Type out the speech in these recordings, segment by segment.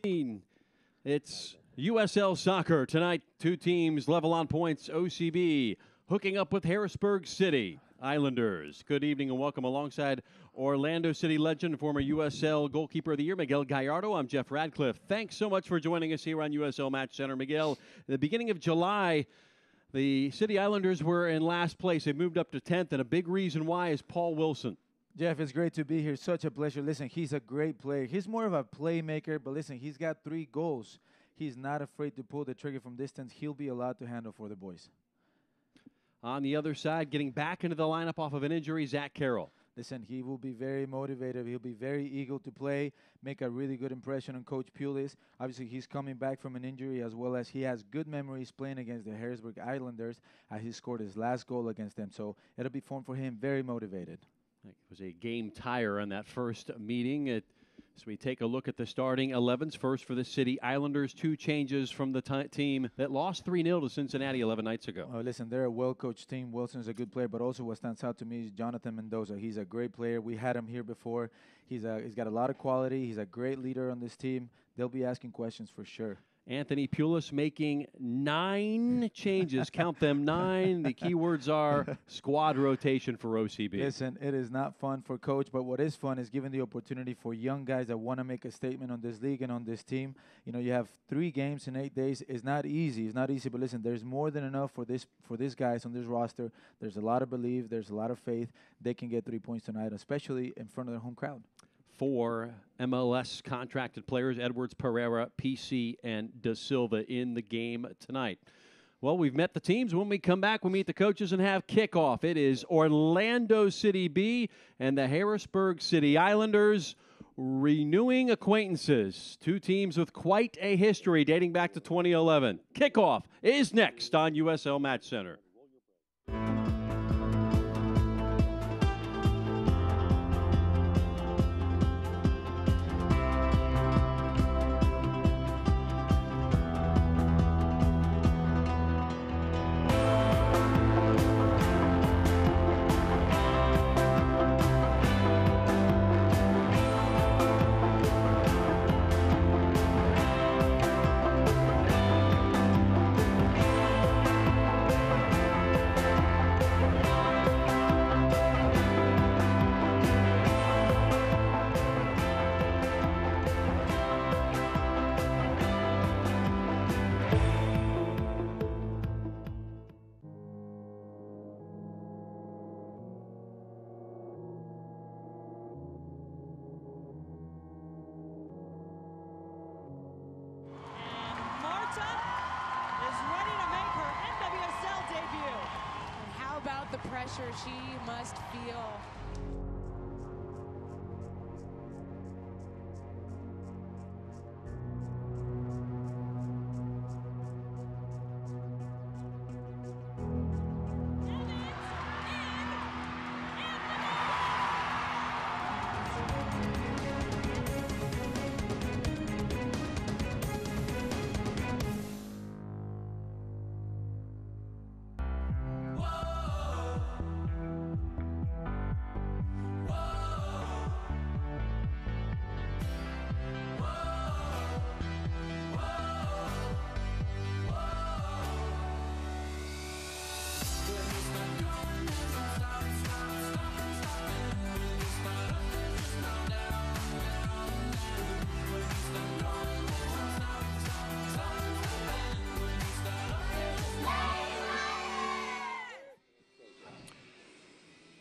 It's USL soccer tonight. Two teams level on points. OCB hooking up with Harrisburg City Islanders. Good evening and welcome alongside Orlando City legend, former USL goalkeeper of the year, Miguel Gallardo. I'm Jeff Radcliffe. Thanks so much for joining us here on USL Match Center. Miguel, at the beginning of July, the City Islanders were in last place. They moved up to 10th, and a big reason why is Paul Wilson. Jeff, it's great to be here. Such a pleasure. Listen, he's a great player. He's more of a playmaker, but listen, he's got 3 goals. He's not afraid to pull the trigger from distance. He'll be allowed to handle for the boys. On the other side, getting back into the lineup off of an injury, Zach Carroll. Listen, he will be very motivated. He'll be very eager to play, make a really good impression on Coach Pulis. Obviously, he's coming back from an injury, as well as he has good memories playing against the Harrisburg Islanders. He scored his last goal against them, so it'll be fun for him, very motivated. It was a game tire on that first meeting. So we take a look at the starting 11s. First for the City Islanders, 2 changes from the team that lost 3-0 to Cincinnati 11 nights ago. Oh, listen, they're a well-coached team. Wilson's a good player, but also what stands out to me is Jonathan Mendoza. He's a great player. We had him here before. He's got a lot of quality. He's a great leader on this team. They'll be asking questions for sure. Anthony Pulis making 9 changes. Count them, 9. The key words are squad rotation for OCB. Listen, it is not fun for Coach, but what is fun is giving the opportunity for young guys that want to make a statement on this league and on this team. You know, you have 3 games in 8 days. It's not easy. It's not easy, but listen, there's more than enough for these guys on this roster. There's a lot of belief. There's a lot of faith. They can get 3 points tonight, especially in front of their home crowd. 4 MLS contracted players, Edwards, Pereira, PC, and De Silva in the game tonight. Well, we've met the teams. When we come back, we'll meet the coaches and have kickoff. It is Orlando City B and the Harrisburg City Islanders renewing acquaintances. 2 teams with quite a history dating back to 2011. Kickoff is next on USL Match Center. The pressure she must feel.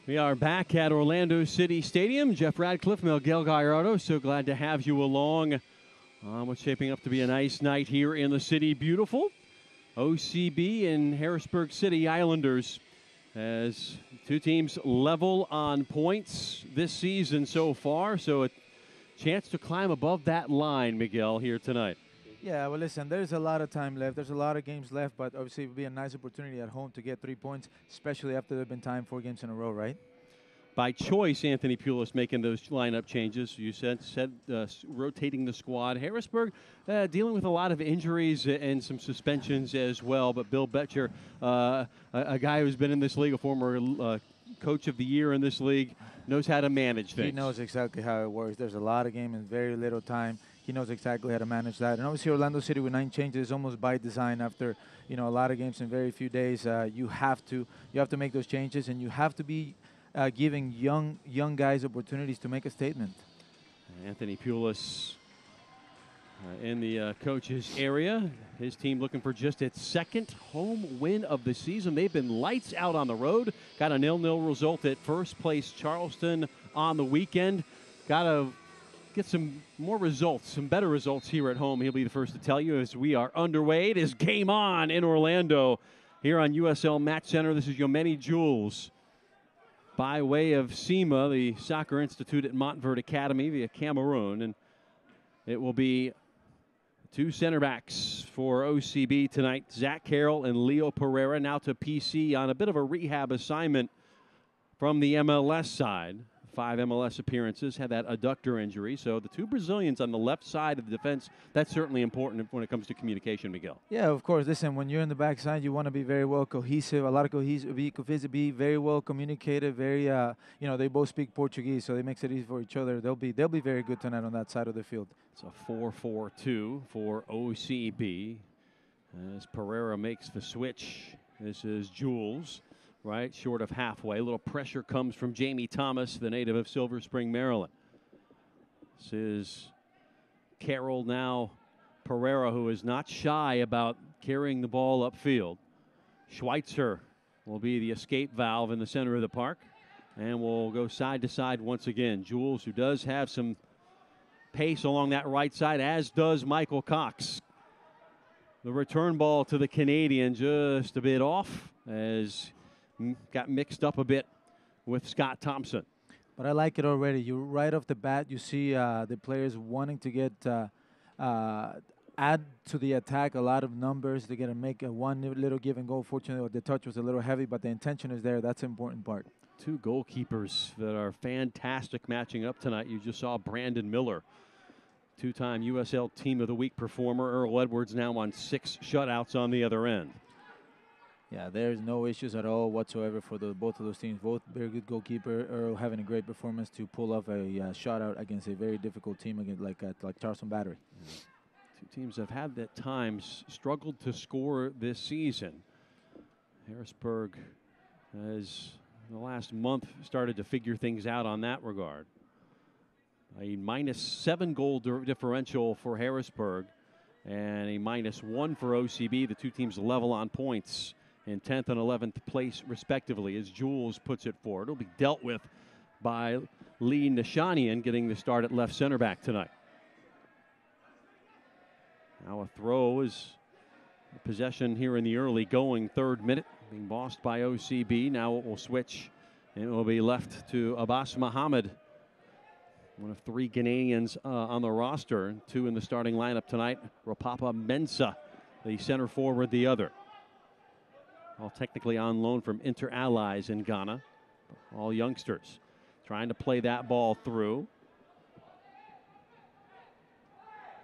We are back at Orlando City Stadium. Jeff Radcliffe, Miguel Gallardo, so glad to have you along. What's shaping up to be a nice night here in the city. Beautiful. OCB and Harrisburg City Islanders as 2 teams level on points this season so far. So a chance to climb above that line, Miguel, here tonight. Yeah, well, listen, there's a lot of time left. There's a lot of games left, but obviously it would be a nice opportunity at home to get 3 points, especially after there have been time 4 games in a row, right? By choice, Anthony Pulis making those lineup changes. You said rotating the squad. Harrisburg dealing with a lot of injuries and some suspensions as well, but Bill Betcher, a guy who's been in this league, a former coach of the year in this league, knows how to manage things. He knows exactly how it works. There's a lot of games and very little time. he knows exactly how to manage that. And obviously Orlando City with 9 changes is almost by design. After a lot of games in very few days, you have to make those changes, and you have to be giving young guys opportunities to make a statement. Anthony Pulis in the coach's area. His team looking for just its second home win of the season. They've been lights out on the road. Got a 0-0 result at first place Charleston on the weekend. Got to get some more results, some better results here at home. He'll be the first to tell you as we are underway. It is game on in Orlando here on USL Match Center. This is Yomeni Jules by way of SEMA, the Soccer Institute at Montverde Academy via Cameroon. And it will be 2 center backs for OCB tonight, Zach Carroll and Leo Pereira, now to PC on a bit of a rehab assignment from the MLS side. 5 MLS appearances, had that adductor injury. So the 2 Brazilians on the left side of the defense, that's certainly important when it comes to communication, Miguel. Yeah, of course. Listen, when you're in the backside, you want to be very well cohesive, a lot of cohesive, be very well communicated, very, they both speak Portuguese, so it makes it easy for each other. They'll be very good tonight on that side of the field. It's a 4-4-2 for OCB as Pereira makes the switch. This is Jules. Right, short of halfway. A little pressure comes from Jamie Thomas, the native of Silver Spring, Maryland. This is Carroll, now Pereira, who is not shy about carrying the ball upfield. Schweitzer will be the escape valve in the center of the park. And we'll go side to side once again. Jules, who does have some pace along that right side, as does Michael Cox. The return ball to the Canadian just a bit off as got mixed up a bit with Scott Thompson. But I like it already. You right off the bat, you see the players wanting to get add to the attack a lot of numbers. They're going to make one little give and go. Fortunately, the touch was a little heavy, but the intention is there. That's the important part. 2 goalkeepers that are fantastic matching up tonight. You just saw Brandon Miller, 2-time USL Team of the Week performer. Earl Edwards now on 6 shutouts on the other end. Yeah, there's no issues at all whatsoever for both of those teams. Both very good goalkeeper. Earl having a great performance to pull off a shutout against a very difficult team against like Charleston Battery. Yeah. 2 teams have had at times struggled to score this season. Harrisburg has, in the last month, started to figure things out on that regard. A -7 goal differential for Harrisburg and a -1 for OCB. The 2 teams level on points in 10th and 11th place, respectively, as Jules puts it forward. It'll be dealt with by Lee Nishanian, getting the start at left center back tonight. Now a throw is possession here in the early going 3rd minute, being bossed by OCB. Now it will switch, and it will be left to Abbas Muhammad, one of 3 Ghanaians on the roster, 2 in the starting lineup tonight. Rapapa Mensah, the center forward, the other. All technically on loan from Inter Allies in Ghana. All youngsters trying to play that ball through.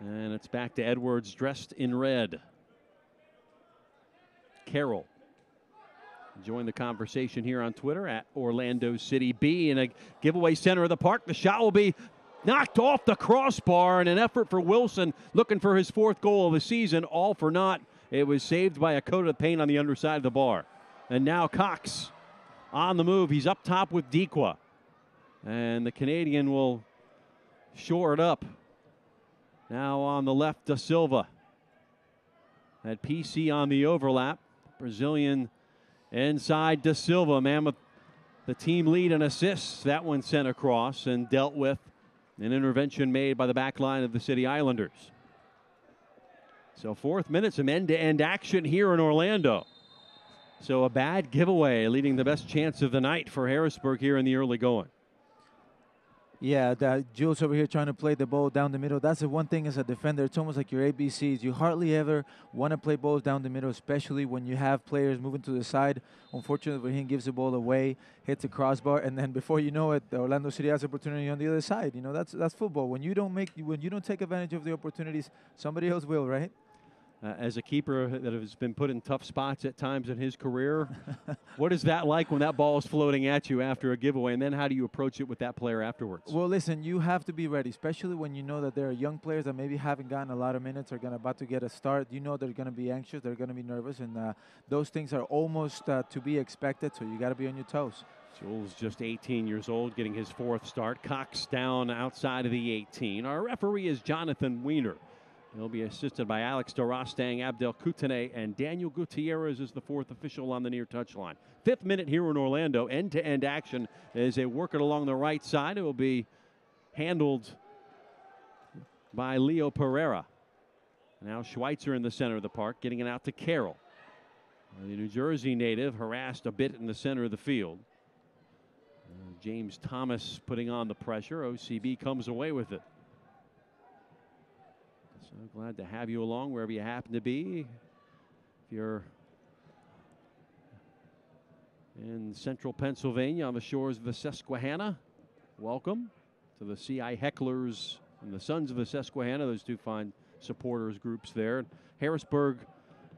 And it's back to Edwards, dressed in red. Carroll. Join the conversation here on Twitter at Orlando City B in a giveaway center of the park. The shot will be knocked off the crossbar in an effort for Wilson, looking for his 4th goal of the season. All for naught. It was saved by a coat of paint on the underside of the bar. And now Cox on the move. He's up top with Dequa. And the Canadian will shore it up. Now on the left, De Silva. At PC on the overlap. Brazilian inside De Silva, man, with the team lead and assists. That one sent across and dealt with. An intervention made by the back line of the City Islanders. So 4th minute, some end-to-end action here in Orlando. So a bad giveaway, leading the best chance of the night for Harrisburg here in the early going. Yeah, Jules over here trying to play the ball down the middle. That's the one thing as a defender. It's almost like your ABCs. You hardly ever want to play balls down the middle, especially when you have players moving to the side. Unfortunately, he gives the ball away, hits the crossbar, and then before you know it, the Orlando City has opportunity on the other side. That's football. When you don't take advantage of the opportunities, somebody else will, right? as a keeper that has been put in tough spots at times in his career. What is that like when that ball is floating at you after a giveaway, and then how do you approach it with that player afterwards? Well, listen, you have to be ready, especially when you know that there are young players that maybe haven't gotten a lot of minutes, are about to get a start. You know they're going to be anxious, they're going to be nervous, and those things are almost to be expected, so you got to be on your toes. Jules just 18 years old, getting his 4th start. Cox down outside of the 18. Our referee is Jonathan Weiner. He'll be assisted by Alex Dorastang, Abdel Koutaneh, and Daniel Gutierrez is the 4th official on the near touchline. 5th minute here in Orlando. End-to-end action as they work it along the right side. It will be handled by Leo Pereira. Now Schweitzer in the center of the park, getting it out to Carroll. The New Jersey native harassed a bit in the center of the field. James Thomas putting on the pressure. OCB comes away with it. So glad to have you along wherever you happen to be. If you're in central Pennsylvania on the shores of the Susquehanna, welcome to the CI Hecklers and the Sons of the Susquehanna, those two fine supporters groups there. Harrisburg,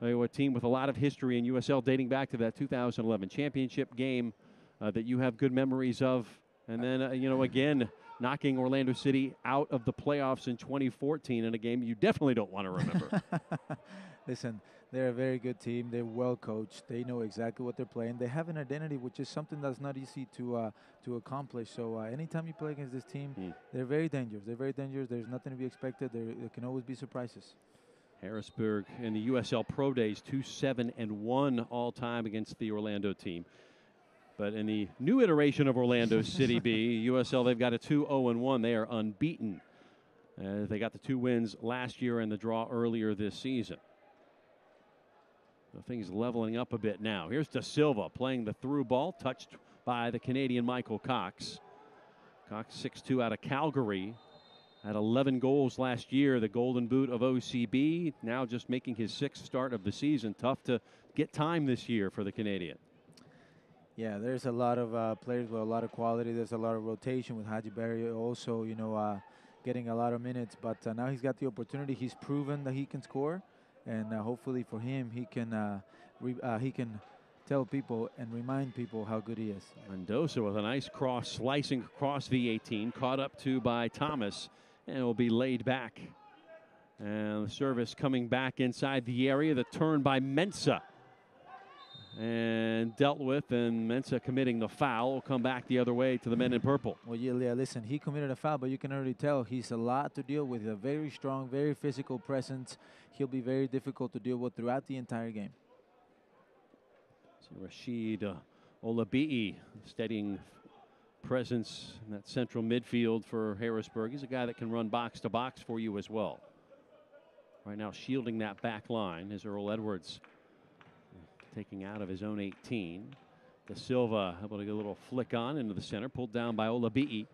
a team with a lot of history in USL dating back to that 2011 championship game that you have good memories of. And then, again, knocking Orlando City out of the playoffs in 2014 in a game you definitely don't want to remember. Listen, they're a very good team. They're well coached. They know exactly what they're playing. They have an identity, which is something that's not easy to accomplish. So anytime you play against this team, they're very dangerous. They're very dangerous. There's nothing to be expected. There can always be surprises. Harrisburg in the USL Pro Days, 2-7-1 all time against the Orlando team. But in the new iteration of Orlando City B, USL, they've got a 2-0-1. They are unbeaten. They got the 2 wins last year and the draw earlier this season. So things leveling up a bit now. Here's De Silva playing the through ball, touched by the Canadian Michael Cox. Cox 6'2" out of Calgary. Had 11 goals last year, the Golden Boot of OCB. Now just making his 6th start of the season. Tough to get time this year for the Canadian. Yeah, there's a lot of players with a lot of quality. There's a lot of rotation with Haji Barry also, getting a lot of minutes. But now he's got the opportunity. He's proven that he can score, and hopefully for him, he can tell people and remind people how good he is. Mendoza with a nice cross, slicing across the 18, caught up to by Thomas, and it will be laid back. And the service coming back inside the area. The turn by Mensah. And dealt with, and Mensah committing the foul. Will come back the other way to the men in purple. Well, yeah, listen, he committed a foul, but you can already tell he's a lot to deal with. A very strong, very physical presence. He'll be very difficult to deal with throughout the entire game. So Rashid Olabi'i, steadying presence in that central midfield for Harrisburg. He's a guy that can run box to box for you as well. Right now shielding that back line is Earl Edwards, taking out of his own 18. De Silva able to get a little flick on into the center, pulled down by Olabi'i.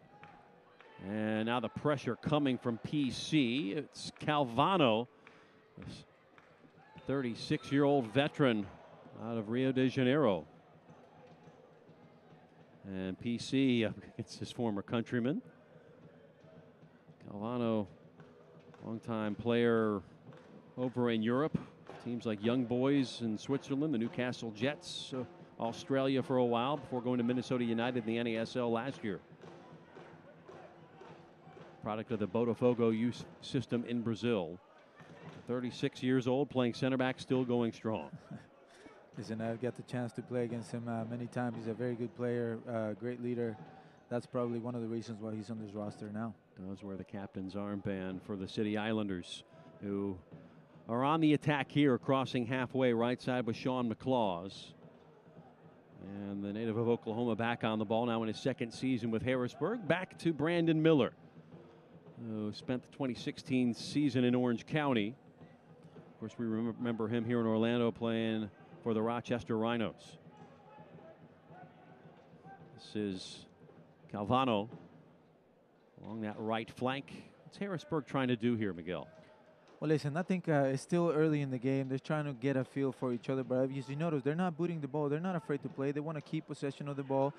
And now the pressure coming from PC. It's Calvano, this 36-year-old veteran out of Rio de Janeiro. And PC up against his former countryman. Calvano, longtime player over in Europe. Teams like Young Boys in Switzerland, the Newcastle Jets, Australia for a while before going to Minnesota United in the NASL last year. Product of the Botafogo youth system in Brazil. 36 years old, playing center back, still going strong. Listen, I've got the chance to play against him many times. He's a very good player, great leader. That's probably one of the reasons why he's on this roster now. Does wear the captain's armband for the City Islanders, who are on the attack here, crossing halfway right side with Sean McLaws. And the native of Oklahoma back on the ball now in his 2nd season with Harrisburg. Back to Brandon Miller, who spent the 2016 season in Orange County. Of course, we remember him here in Orlando playing for the Rochester Rhinos. This is Calvano along that right flank. What's Harrisburg trying to do here, Miguel? Well, listen, I think it's still early in the game. They're trying to get a feel for each other. But as you notice, they're not booting the ball. They're not afraid to play. They want to keep possession of the ball,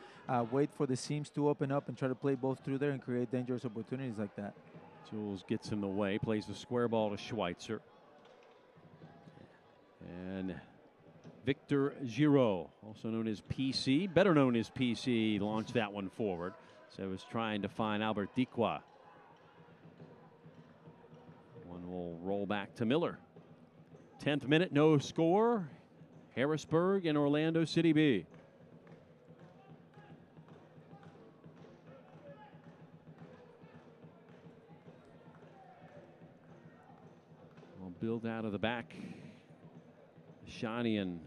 wait for the seams to open up and try to play both through there and create dangerous opportunities like that. Jules gets in the way, plays the square ball to Schweitzer. And Victor Giraud, also known as PC, better known as PC, launched that one forward. So it was trying to find Albert Diqua. One will roll back to Miller. 10th minute, no score. Harrisburg and Orlando City B. We'll build out of the back. Shanian,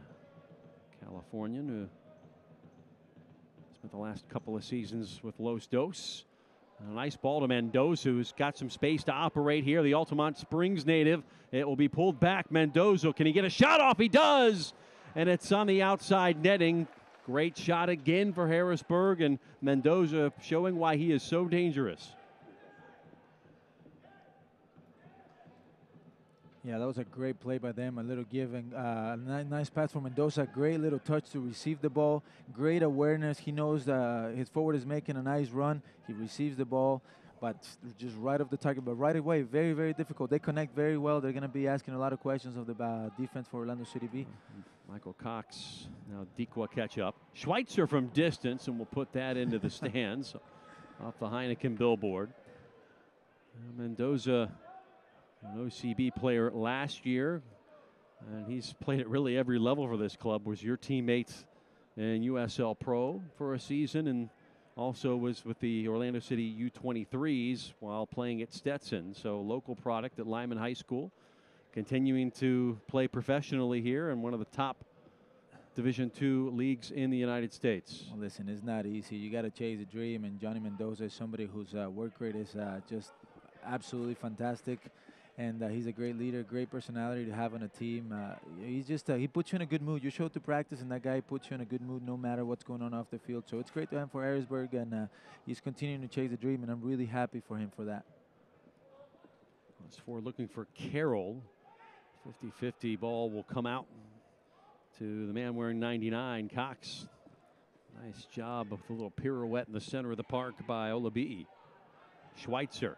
Californian, who spent the last couple of seasons with Los Dos. A nice ball to Mendoza, who's got some space to operate here. The Altamont Springs native. It will be pulled back. Mendoza, can he get a shot off? He does! And it's on the outside netting. Great shot again for Harrisburg, and Mendoza showing why he is so dangerous. Yeah, that was a great play by them. A little giving, nice pass from Mendoza. Great little touch to receive the ball. Great awareness. He knows his forward is making a nice run. He receives the ball, but just right off the target. But right away, very, very difficult. They connect very well. They're going to be asking a lot of questions of the defense for Orlando City B. Michael Cox, now Diqua catch up. Schweitzer from distance, and we'll put that into the stands off the Heineken billboard. Mendoza, an OCB player last year, and he's played at really every level for this club. Was your teammate in USL Pro for a season, and also was with the Orlando City U23s while playing at Stetson. So local product at Lyman High School, continuing to play professionally here in one of the top Division II leagues in the United States. Well, listen, it's not easy. You got to chase a dream, and Johnny Mendoza is somebody whose work rate is just absolutely fantastic. And he's a great leader, great personality to have on a team. He's just he puts you in a good mood. You show up to practice, and that guy puts you in a good mood no matter what's going on off the field. So it's great to have him for Harrisburg, and he's continuing to chase the dream, and I'm really happy for him for that. As for looking for Carroll, 50-50 ball will come out to the man wearing 99, Cox. Nice job of the little pirouette in the center of the park by Olabi'i. Schweitzer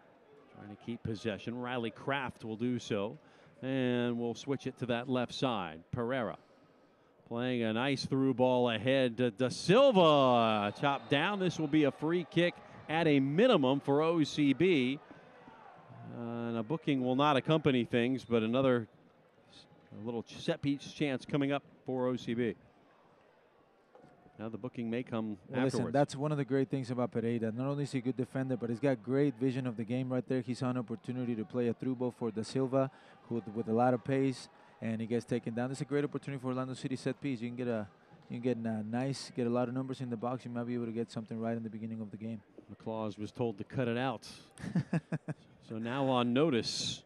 trying to keep possession. Riley Kraft will do so. And we'll switch it to that left side. Pereira playing a nice through ball ahead to De Silva. Chopped down. This will be a free kick at a minimum for OCB. And a booking will not accompany things, but a little set piece chance coming up for OCB. Now the booking may come afterwards. Listen, that's one of the great things about Pereira. Not only is he a good defender, but he's got great vision of the game right there. He saw an opportunity to play a through ball for De Silva, who with a lot of pace, and he gets taken down. It's a great opportunity for Orlando City set piece. You can get a lot of numbers in the box. You might be able to get something right in the beginning of the game. McClaws was told to cut it out. So now on notice.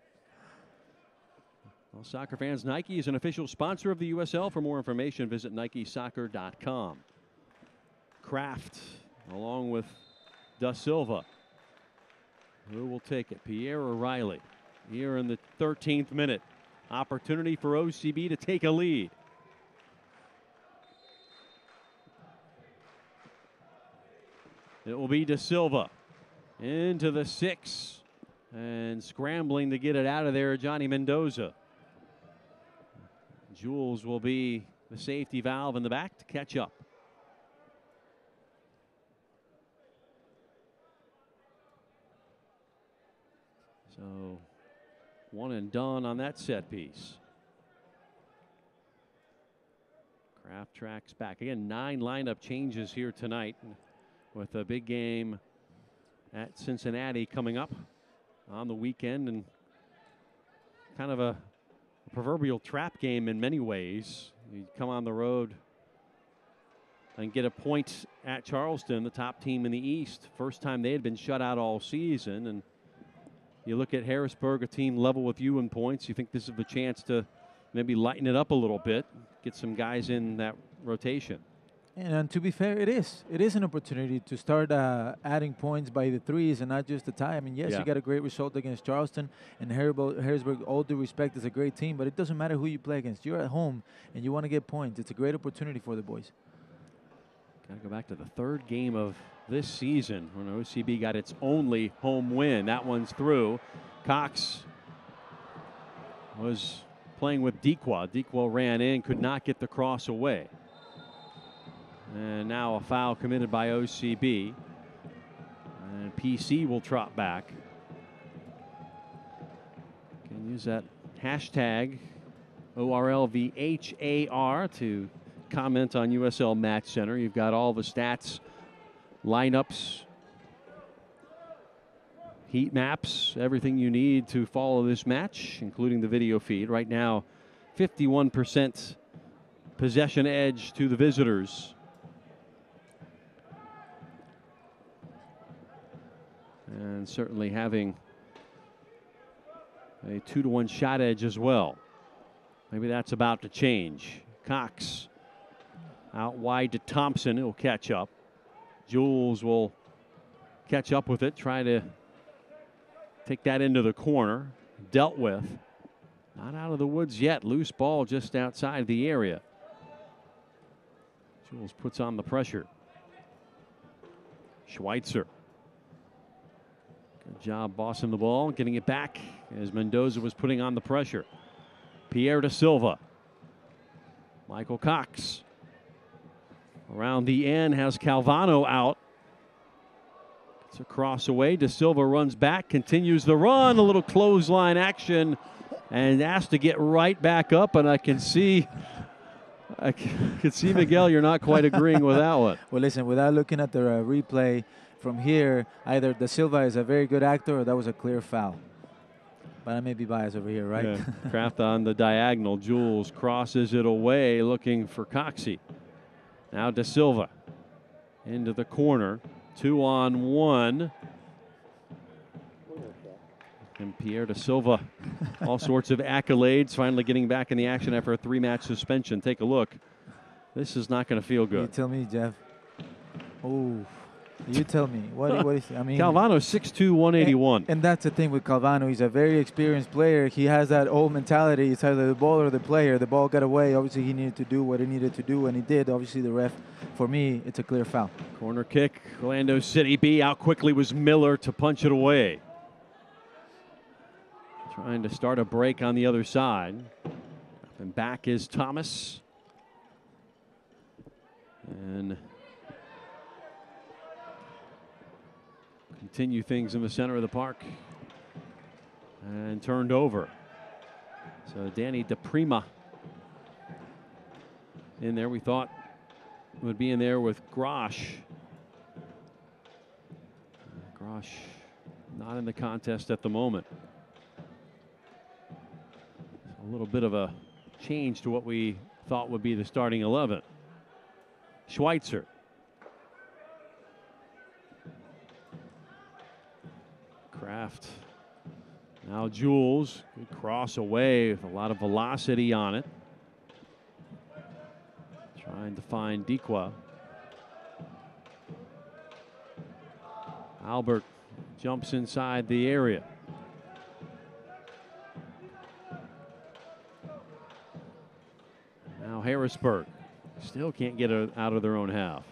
Well, soccer fans, Nike is an official sponsor of the USL. For more information, visit NikeSoccer.com. Kraft along with Da Silva. Who will take it, Pierre or Riley? Here in the 13th minute. Opportunity for OCB to take a lead. It will be De Silva into the 6. And scrambling to get it out of there, Johnny Mendoza. Jules will be the safety valve in the back to catch up. So one and done on that set piece. Kraft tracks back. Again, 9 lineup changes here tonight with a big game at Cincinnati coming up on the weekend, and kind of a proverbial trap game in many ways. You come on the road and get a point at Charleston, the top team in the East. First time they had been shut out all season, and you look at Harrisburg, a team level with you in points. You think this is a chance to maybe lighten it up a little bit, get some guys in that rotation. And to be fair, it is an opportunity to start adding points by the threes and not just the tie. I mean, yes, you got a great result against Charleston, and Harrisburg, all due respect, is a great team, but it doesn't matter who you play against. You're at home, and you want to get points. It's a great opportunity for the boys. Got to go back to the 3rd game of this season when OCB got its only home win. That one's through. Cox was playing with Dequa. Dequa ran in, could not get the cross away. And now a foul committed by OCB. And PC will trot back. Can use that hashtag ORLVHAR to comment on USL Match Center. You've got all the stats, lineups, heat maps, everything you need to follow this match, including the video feed. Right now, 51% possession edge to the visitors. And certainly having a 2-to-1 shot edge as well. Maybe that's about to change. Cox out wide to Thompson. He'll catch up. Jules will catch up with it, try to take that into the corner. Dealt with. Not out of the woods yet. Loose ball just outside the area. Jules puts on the pressure. Schweitzer. Good job bossing the ball, getting it back as Mendoza was putting on the pressure. Pierre De Silva. Michael Cox. Around the end has Calvano out. It's a cross away. De Silva runs back, continues the run. A little clothesline action and asked to get right back up. And I can see Miguel, you're not quite agreeing with that one. Well, listen, without looking at the replay from here, either De Silva is a very good actor or that was a clear foul. But I may be biased over here, right? Yeah. Kraft on the diagonal. Jules crosses it away, looking for Coxey. Now De Silva into the corner. 2-on-1. And Pierre De Silva, all sorts of accolades, finally getting back in the action after a 3-match suspension. Take a look. This is not going to feel good. You tell me, Jeff. Oh, you tell me. What is I mean, Calvano 6'2", 181. And that's the thing with Calvano. He's a very experienced player. He has that old mentality. It's either the ball or the player. The ball got away. Obviously, he needed to do what he needed to do, and he did. Obviously, the ref, for me, it's a clear foul. Corner kick. Orlando City B. Out quickly was Miller to punch it away. Trying to start a break on the other side. And back is Thomas. And continue things in the center of the park. And turned over. So Danny DePrima in there. We thought would be in there with Grosh. Grosh not in the contest at the moment. A little bit of a change to what we thought would be the starting 11. Schweitzer. Kraft. Now Jules. Good cross away with a lot of velocity on it. Trying to find Dequa. Albert jumps inside the area. Now Harrisburg still can't get it out of their own half.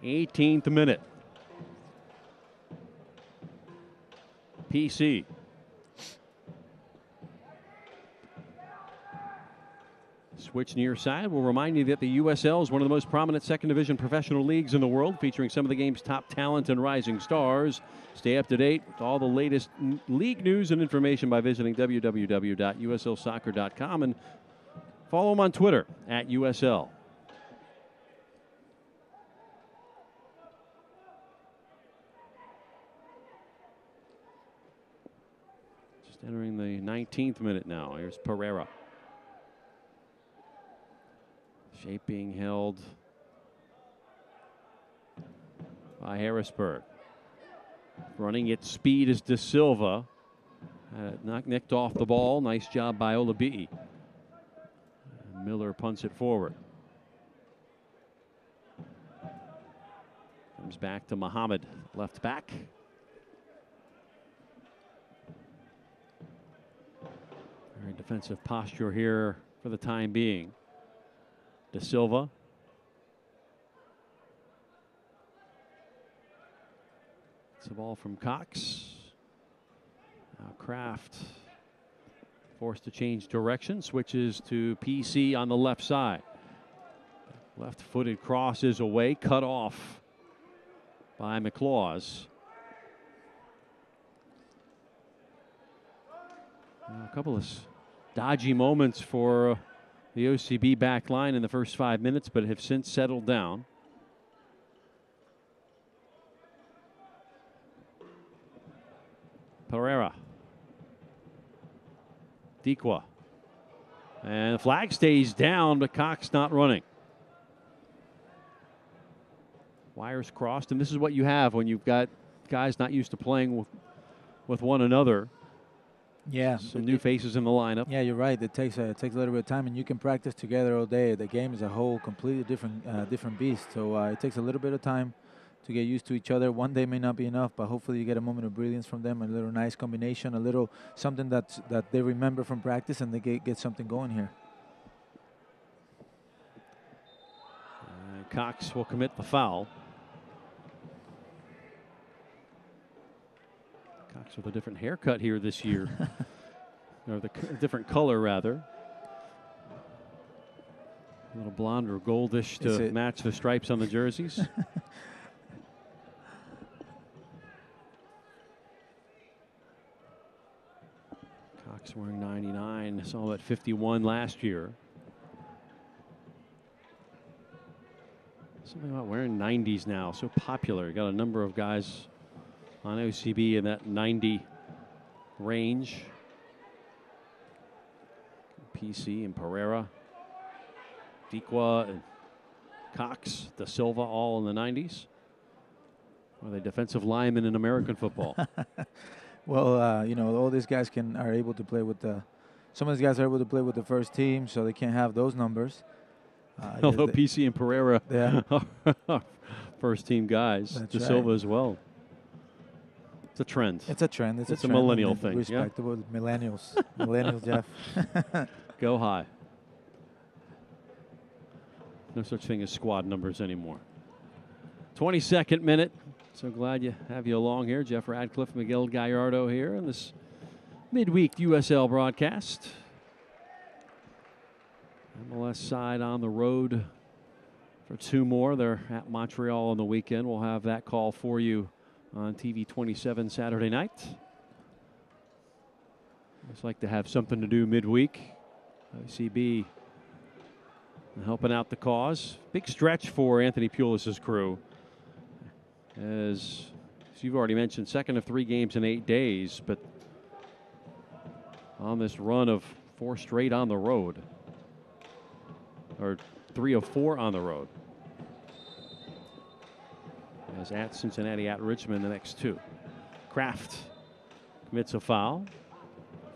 18th minute. PC. Switch near side. We'll remind you that the USL is one of the most prominent second division professional leagues in the world, featuring some of the game's top talent and rising stars. Stay up to date with all the latest league news and information by visiting www.uslsoccer.com and follow them on Twitter at USL. Just entering the 19th minute now. Here's Pereira. Shape being held by Harrisburg. Running at speed is De Silva. Nicked off the ball. Nice job by Olabi'i. Miller punts it forward. Comes back to Muhammad, left back. Very defensive posture here for the time being. De Silva. It's a ball from Cox. Now Kraft Forced to change direction, switches to PC on the left side. Left-footed cross is away, cut off by McLaws. A couple of dodgy moments for the OCB back line in the first 5 minutes, but have since settled down. Pereira. Dequa. And the flag stays down, but Cox not running. Wires crossed, and this is what you have when you've got guys not used to playing with one another. Yeah. Some new faces in the lineup. Yeah, you're right. It takes a little bit of time, and you can practice together all day. The game is a whole completely different beast. So it takes a little bit of time to get used to each other. One day may not be enough, but hopefully you get a moment of brilliance from them, a little nice combination, a little something that they remember from practice, and they get something going here. Cox will commit the foul. Cox with a different haircut here this year, or the different color rather. A little blonde or goldish to match the stripes on the jerseys. Cox wearing 99, saw at 51 last year. Something about wearing 90s now, so popular. Got a number of guys on OCB in that 90 range. PC and Pereira, Dequa and Cox, De Silva, all in the 90s. Are they defensive linemen in American football? Well, you know, all these guys are able to play with the. Some of these guys are able to play with the first team, so they can't have those numbers. Although PC and Pereira are first team guys, That's De Silva as well. It's a trend. It's a trend. It's a millennial thing. Respectable millennials. Millennials, Jeff. Go high. No such thing as squad numbers anymore. 22nd minute. So glad you have you along here. Jeff Radcliffe, Miguel Gallardo here in this midweek USL broadcast. MLS side on the road for two more. They're at Montreal on the weekend. We'll have that call for you on TV 27 Saturday night. Just like to have something to do midweek. OCB helping out the cause. Big stretch for Anthony Pulis' crew. As you've already mentioned, second of 3 games in 8 days, but on this run of 4 straight on the road. Or 3 of 4 on the road. As at Cincinnati, at Richmond, the next 2. Kraft commits a foul.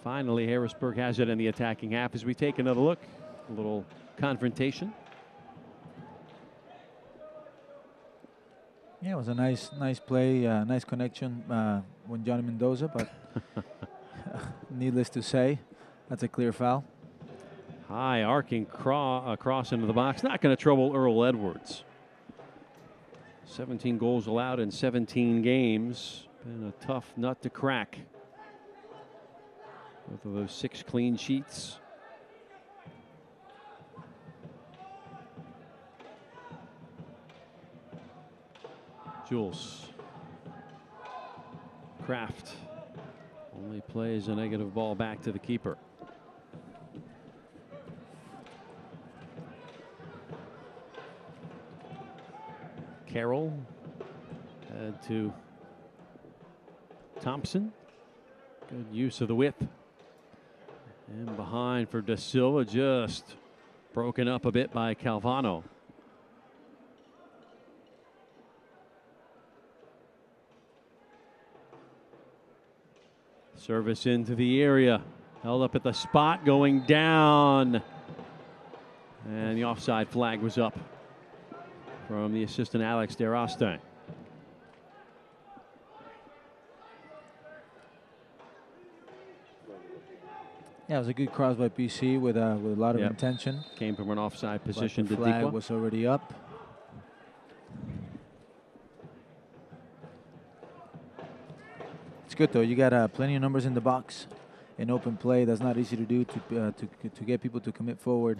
Finally, Harrisburg has it in the attacking half as we take another look. A little confrontation. Yeah, it was a nice play, nice connection when Johnny Mendoza, but needless to say, that's a clear foul. High arcing cross into the box. Not going to trouble Earl Edwards. 17 goals allowed in 17 games. Been a tough nut to crack. Both of those 6 clean sheets. Jules. Kraft only plays a negative ball back to the keeper. Carroll to Thompson. Good use of the width. And behind for De Silva, just broken up a bit by Calvano. Service into the area. Held up at the spot, going down. And the offside flag was up from the assistant Alex Deraste. Yeah, it was a good cross by PC with a lot of intention. Came from an offside position. The flag was already up. It's good though. You got plenty of numbers in the box. in open play. That's not easy to do to get people to commit forward.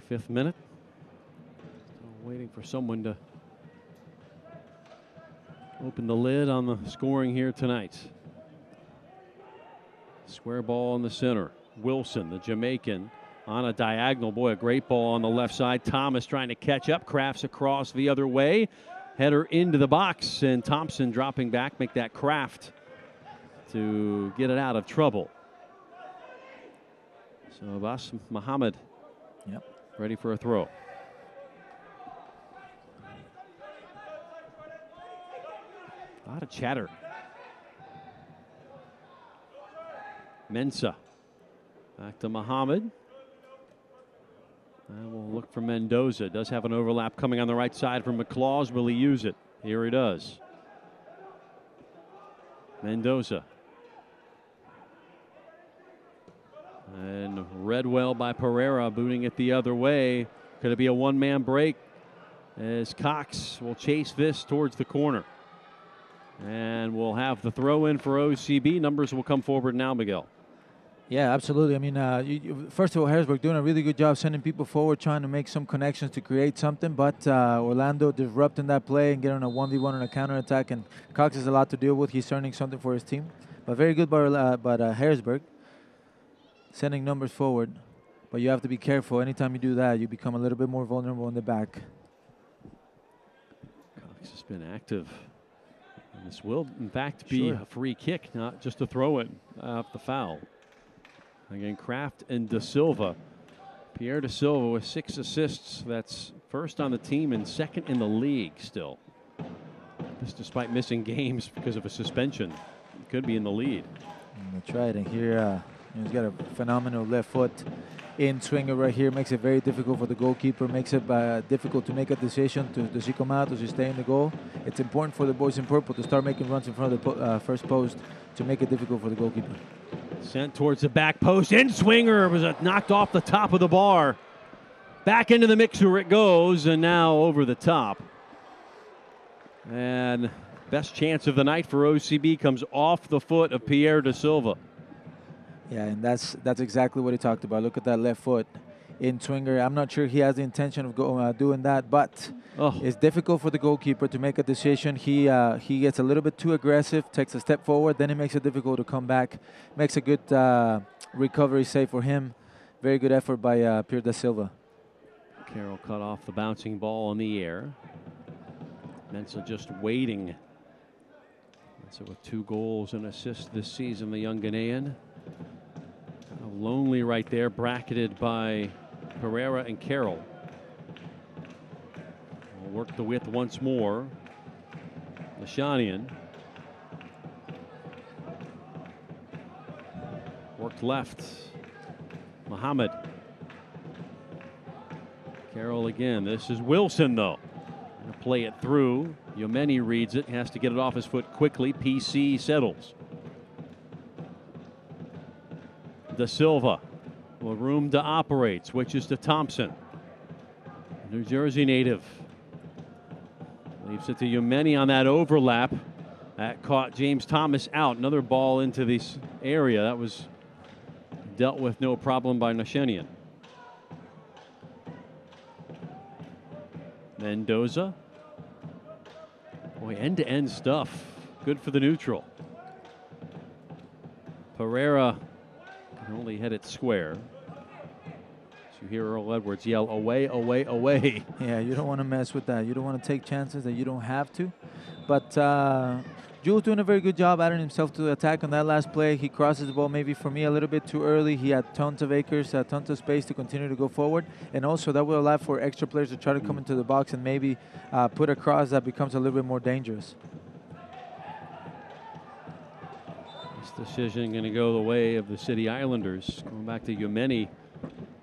25th minute. Still waiting for someone to open the lid on the scoring here tonight. Square ball in the center. Wilson, the Jamaican, on a diagonal. Boy, a great ball on the left side. Thomas trying to catch up. Crafts across the other way. Header into the box, and Thompson dropping back. Make that Kraft to get it out of trouble. So Abbas Muhammad ready for a throw. A lot of chatter. Mensah. Back to Muhammad. And we'll look for Mendoza. Does have an overlap coming on the right side from McClaws. Will he use it? Here he does. Mendoza. And read well by Pereira, booting it the other way. Could it be a one-man break as Cox will chase this towards the corner. And we'll have the throw in for OCB. Numbers will come forward now, Miguel. Yeah, absolutely. I mean, first of all, Harrisburg doing a really good job sending people forward, trying to make some connections to create something. But Orlando disrupting that play and getting a 1v1 on a counterattack. And Cox has a lot to deal with. He's earning something for his team. But very good by Harrisburg. Sending numbers forward. But you have to be careful. Anytime you do that, you become a little bit more vulnerable in the back. Cox has been active. And this will, in fact, be a free kick, not just a throw-in off the foul. Again, Kraft and De Silva. Pierre De Silva with 6 assists. That's first on the team and second in the league still. This despite missing games because of a suspension. He could be in the lead. That's right. And here he's got a phenomenal left foot in swinger right here. Makes it very difficult for the goalkeeper. Makes it difficult to make a decision to see come out, to stay in the goal. It's important for the boys in purple to start making runs in front of the first post to make it difficult for the goalkeeper. Sent towards the back post. In swinger was knocked off the top of the bar. Back into the mixer it goes, and now over the top. And best chance of the night for OCB comes off the foot of Pierre De Silva. Yeah, and that's exactly what he talked about. Look at that left foot in swinger. I'm not sure he has the intention of doing that, but it's difficult for the goalkeeper to make a decision. He gets a little bit too aggressive, takes a step forward, then it makes it difficult to come back. Makes a good recovery save for him. Very good effort by Pierre De Silva. Carroll cut off the bouncing ball in the air. Mensah just waiting. Mensah with 2 goals and assists this season, the young Ghanaian. Lonely right there, bracketed by Pereira and Carroll. We'll work the width once more. Lashanian. Worked left. Muhammad. Carroll again. This is Wilson, though. Gonna play it through. Yomeni reads it. Has to get it off his foot quickly. PC settles. De Silva, with room to operate, switches to Thompson. New Jersey native. Leaves it to Yomeni on that overlap. That caught James Thomas out. Another ball into this area. That was dealt with no problem by Nashenian. Mendoza. Boy, end-to-end stuff. Good for the neutral. Pereira can only hit it square. So you hear Earl Edwards yell, away, away, away. Yeah, you don't want to mess with that. You don't want to take chances that you don't have to. But Jules doing a very good job adding himself to the attack on that last play. He crosses the ball maybe for me a little bit too early. He had tons of acres, tons of space to continue to go forward. And also that will allow for extra players to try to come into the box and maybe put a cross that becomes a little bit more dangerous. Decision going to go the way of the City Islanders. Going back to Yomeni.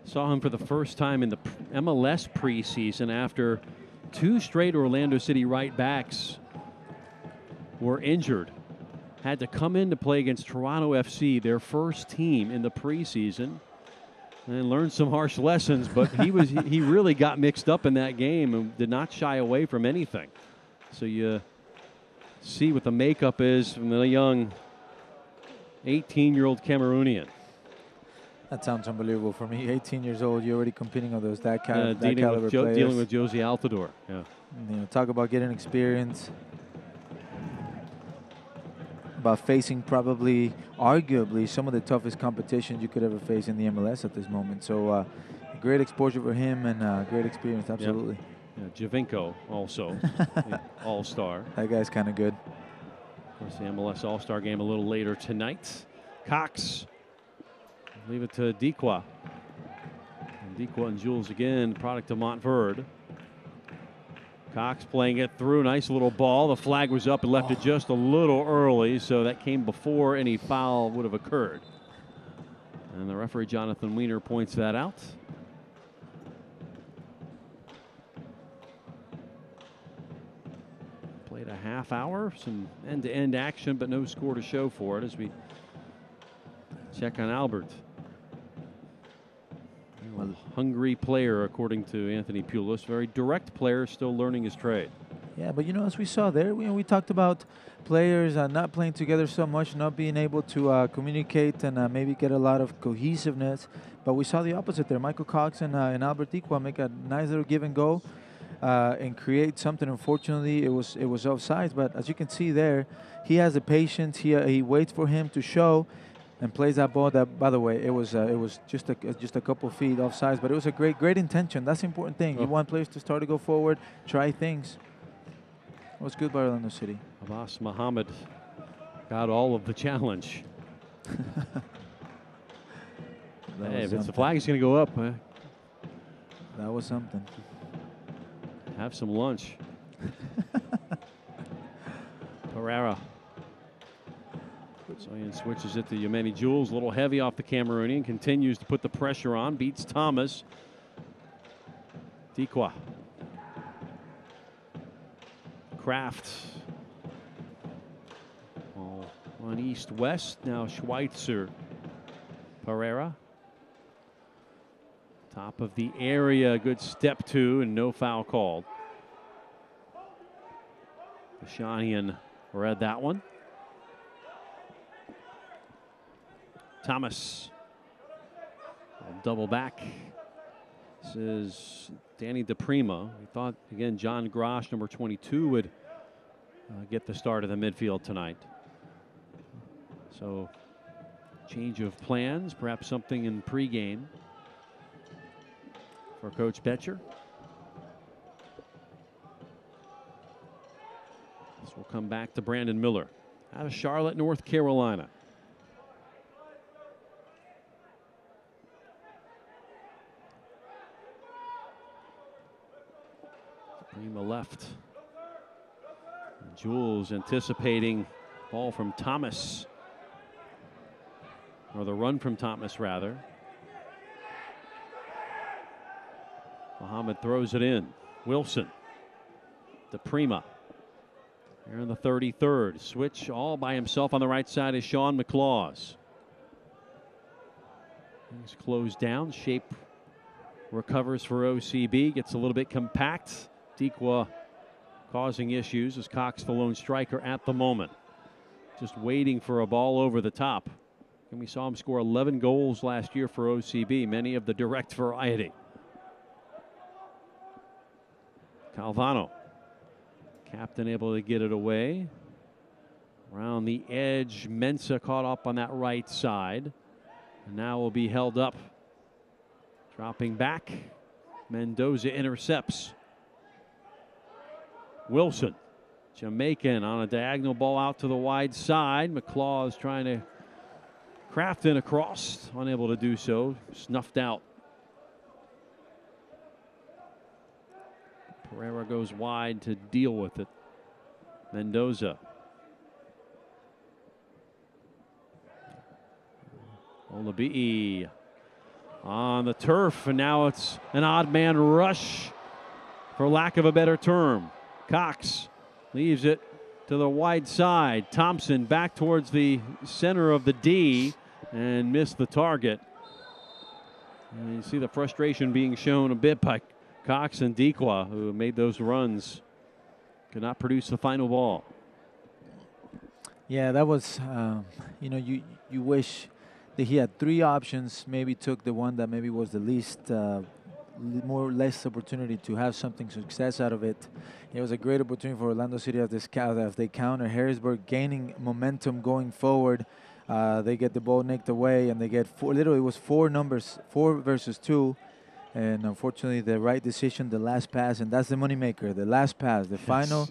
Saw him for the first time in the MLS preseason after 2 straight Orlando City right backs were injured. Had to come in to play against Toronto FC, their first team in the preseason. and learned some harsh lessons, but he really got mixed up in that game and did not shy away from anything. So you see what the makeup is from the young 18-year-old Cameroonian. That sounds unbelievable for me. 18 years old, you're already competing on those that caliber players. Dealing with Josie Altidore. Yeah. You know, talk about getting experience. About facing probably, arguably, some of the toughest competition you could ever face in the MLS at this moment. So, great exposure for him and great experience, absolutely. Yep. Yeah, Javinko also, all-star. That guy's kind of good. Of course, the MLS All-Star game a little later tonight. Cox, leave it to Dikwa. And Dikwa and Jules again, product of Montverde. Cox playing it through, nice little ball. The flag was up and left it just a little early, so that came before any foul would have occurred. And the referee, Jonathan Weiner, points that out. Played a half hour, some end-to-end action, but no score to show for it as we check on Albert. Well, hungry player, according to Anthony Pulis. Very direct player, still learning his trade. Yeah, but you know, as we saw there, we talked about players not playing together so much, not being able to communicate and maybe get a lot of cohesiveness. But we saw the opposite there. Michael Cox and Albert Dikwa make a nice little give and go and create something. Unfortunately, it was offsides. But as you can see there, he has the patience. He waits for him to show. And plays that ball. That, by the way, it was just a couple feet offsides, but it was a great intention. That's the important thing. You want players to start to go forward, try things. It was good by Orlando City. Abbas Muhammad got all of the challenge. Hey, if it's the flag is going to go up, that was something. Have some lunch. Pereira. Soyan switches it to Yemeni Jules, a little heavy off the Cameroonian, continues to put the pressure on, beats Thomas. Dikwa. Kraft. All on east-west, now Schweitzer. Pereira. Top of the area, good step two, and no foul called. Bashanian read that one. Thomas. Double back. This is Danny DePrima. We thought, again, John Grosh, number 22, would get the start of the midfield tonight. So, change of plans, perhaps something in pregame for Coach Betcher. This will come back to Brandon Miller out of Charlotte, North Carolina. Prima left. Jules anticipating ball from Thomas. Or the run from Thomas, rather. Muhammad throws it in. Wilson. DePrima. Here in the 33rd. Switch all by himself on the right side is Sean McLaws. He's closed down. Shape recovers for OCB. Gets a little bit compact. Dikwa causing issues as Cox the lone striker at the moment. Just waiting for a ball over the top. And we saw him score 11 goals last year for OCB, many of the direct variety. Calvano. Captain able to get it away. Around the edge, Mensah caught up on that right side. And now will be held up. Dropping back. Mendoza intercepts. Wilson, Jamaican on a diagonal ball out to the wide side. McLaws trying to craft in across, unable to do so, snuffed out. Pereira goes wide to deal with it. Mendoza. Olabi'i on the turf, and now it's an odd man rush, for lack of a better term. Cox leaves it to the wide side. Thompson back towards the center of the D and missed the target. And you see the frustration being shown a bit by Cox and Dequa, who made those runs. Could not produce the final ball. Yeah, that was, you know, you wish that he had 3 options, maybe took the one that maybe was the least, more or less opportunity to have something success out of it. It was a great opportunity for Orlando City as they counter Harrisburg, gaining momentum going forward. They get the ball nicked away, and they get 4. Literally, it was 4 numbers, 4 versus 2. And unfortunately, the right decision, the last pass, and that's the moneymaker. The last pass, the final,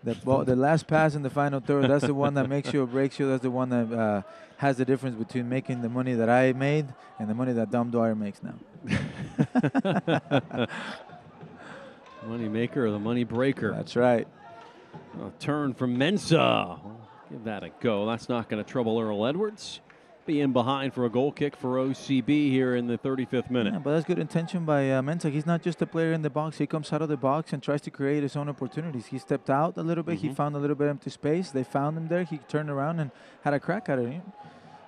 the last pass in the final third. That's the one that makes you or breaks you. That's the one that has the difference between making the money that I made and the money that Dom Dwyer makes now. Money maker or the money breaker. That's right. A turn from Mensah. Give that a go. That's not going to trouble Earl Edwards. Be in behind for a goal kick for OCB here in the 35th minute. Yeah, but that's good intention by Mensah. He's not just a player in the box. He comes out of the box and tries to create his own opportunities. He stepped out a little bit. He found a little bit empty space. They found him there. He turned around and had a crack at it.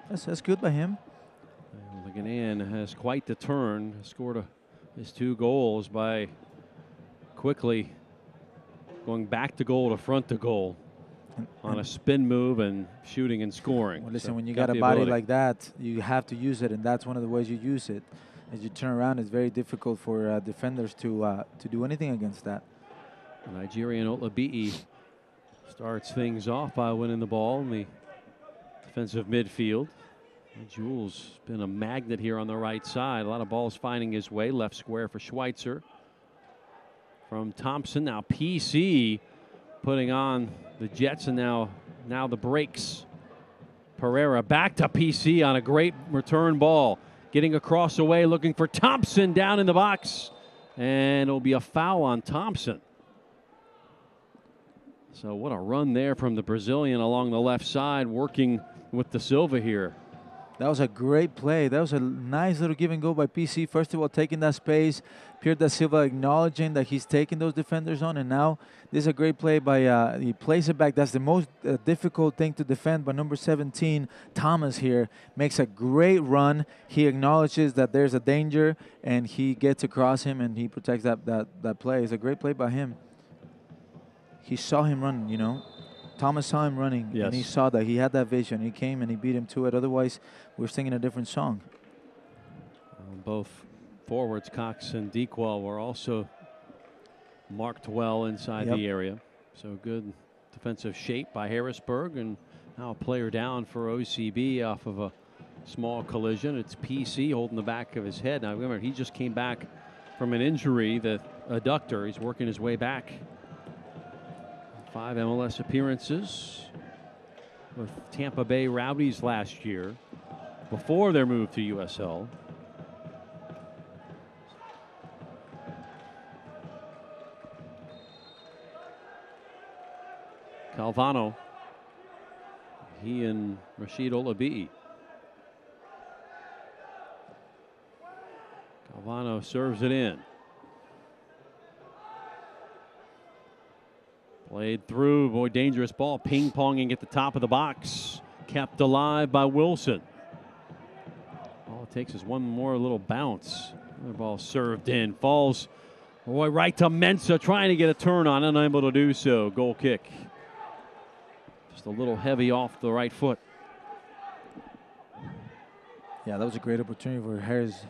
That's good by him. The Ghanaian has quite the turn. Scored his 2 goals by quickly going back to goal to front to goal on a spin move and shooting and scoring. Well, listen, when you got a body like that, you have to use it, and that's one of the ways you use it. As you turn around, it's very difficult for defenders to do anything against that. The Nigerian Olabi'i starts things off by winning the ball in the defensive midfield. Jules been a magnet here on the right side. A lot of balls finding his way. Left square for Schweitzer. From Thompson, now PC putting on the Jets, and now the brakes. Pereira back to PC on a great return ball. Getting across the way, looking for Thompson down in the box. And it'll be a foul on Thompson. So what a run there from the Brazilian along the left side, working with De Silva here. That was a great play. That was a nice little give and go by PC. First of all, taking that space. Pierre De Silva acknowledging that he's taking those defenders on. And now this is a great play by, he plays it back. That's the most difficult thing to defend. But number 17, Thomas here, makes a great run. He acknowledges that there's a danger, and he gets across him, and he protects that play. It's a great play by him. He saw him run, you know. Thomas saw him running, and he saw that. He had that vision. He came and he beat him to it. Otherwise, we're singing a different song. Both forwards, Cox and Dequa, were also marked well inside the area. So good defensive shape by Harrisburg, and now a player down for OCB off of a small collision. It's PC holding the back of his head. Now remember, he just came back from an injury, the adductor. He's working his way back. 5 MLS appearances with Tampa Bay Rowdies last year before their move to USL. Calvano, he and Rashid Olabi'i. Calvano serves it in. Played through, boy, dangerous ball, ping-ponging at the top of the box. Kept alive by Wilson. All it takes is one more little bounce. Another ball served in, falls, boy, right to Mensah, trying to get a turn on, unable to do so. Goal kick. Just a little heavy off the right foot. Yeah, that was a great opportunity for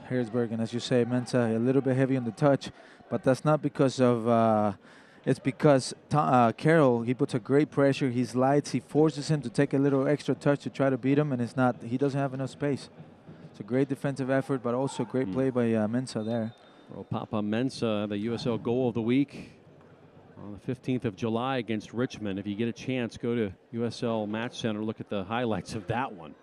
Harrisburg, and as you say, Mensah a little bit heavy on the touch, but that's not because of... It's because Carroll, he puts a great pressure. He slides. He forces him to take a little extra touch to try to beat him, and it's not. He doesn't have enough space. It's a great defensive effort, but also a great play by Mensah there. Well, Papa Mensah, the USL goal of the week on the 15th of July against Richmond. If you get a chance, go to USL Match Center, look at the highlights of that one.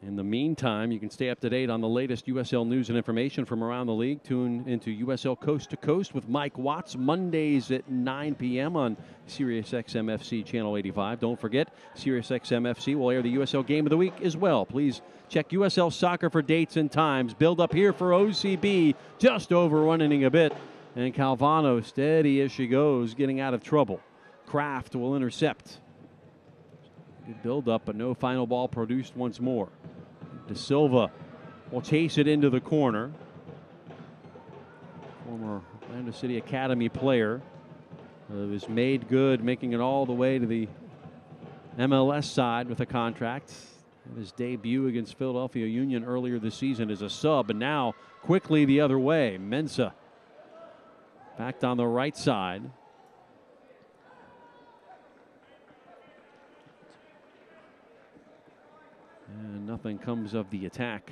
In the meantime, you can stay up to date on the latest USL news and information from around the league. Tune into USL Coast to Coast with Mike Watts, Mondays at 9 p.m. on SiriusXM FC Channel 85. Don't forget, SiriusXM FC will air the USL Game of the Week as well. Please check USL Soccer for dates and times. Build up here for OCB, just overrunning a bit. And Calvano, steady as she goes, getting out of trouble. Kraft will intercept. Good build up, but no final ball produced once more. De Silva will chase it into the corner. Former Orlando City Academy player was made good, making it all the way to the MLS side with a contract. His debut against Philadelphia Union earlier this season as a sub, and now quickly the other way. Mensah backed on the right side. And nothing comes of the attack.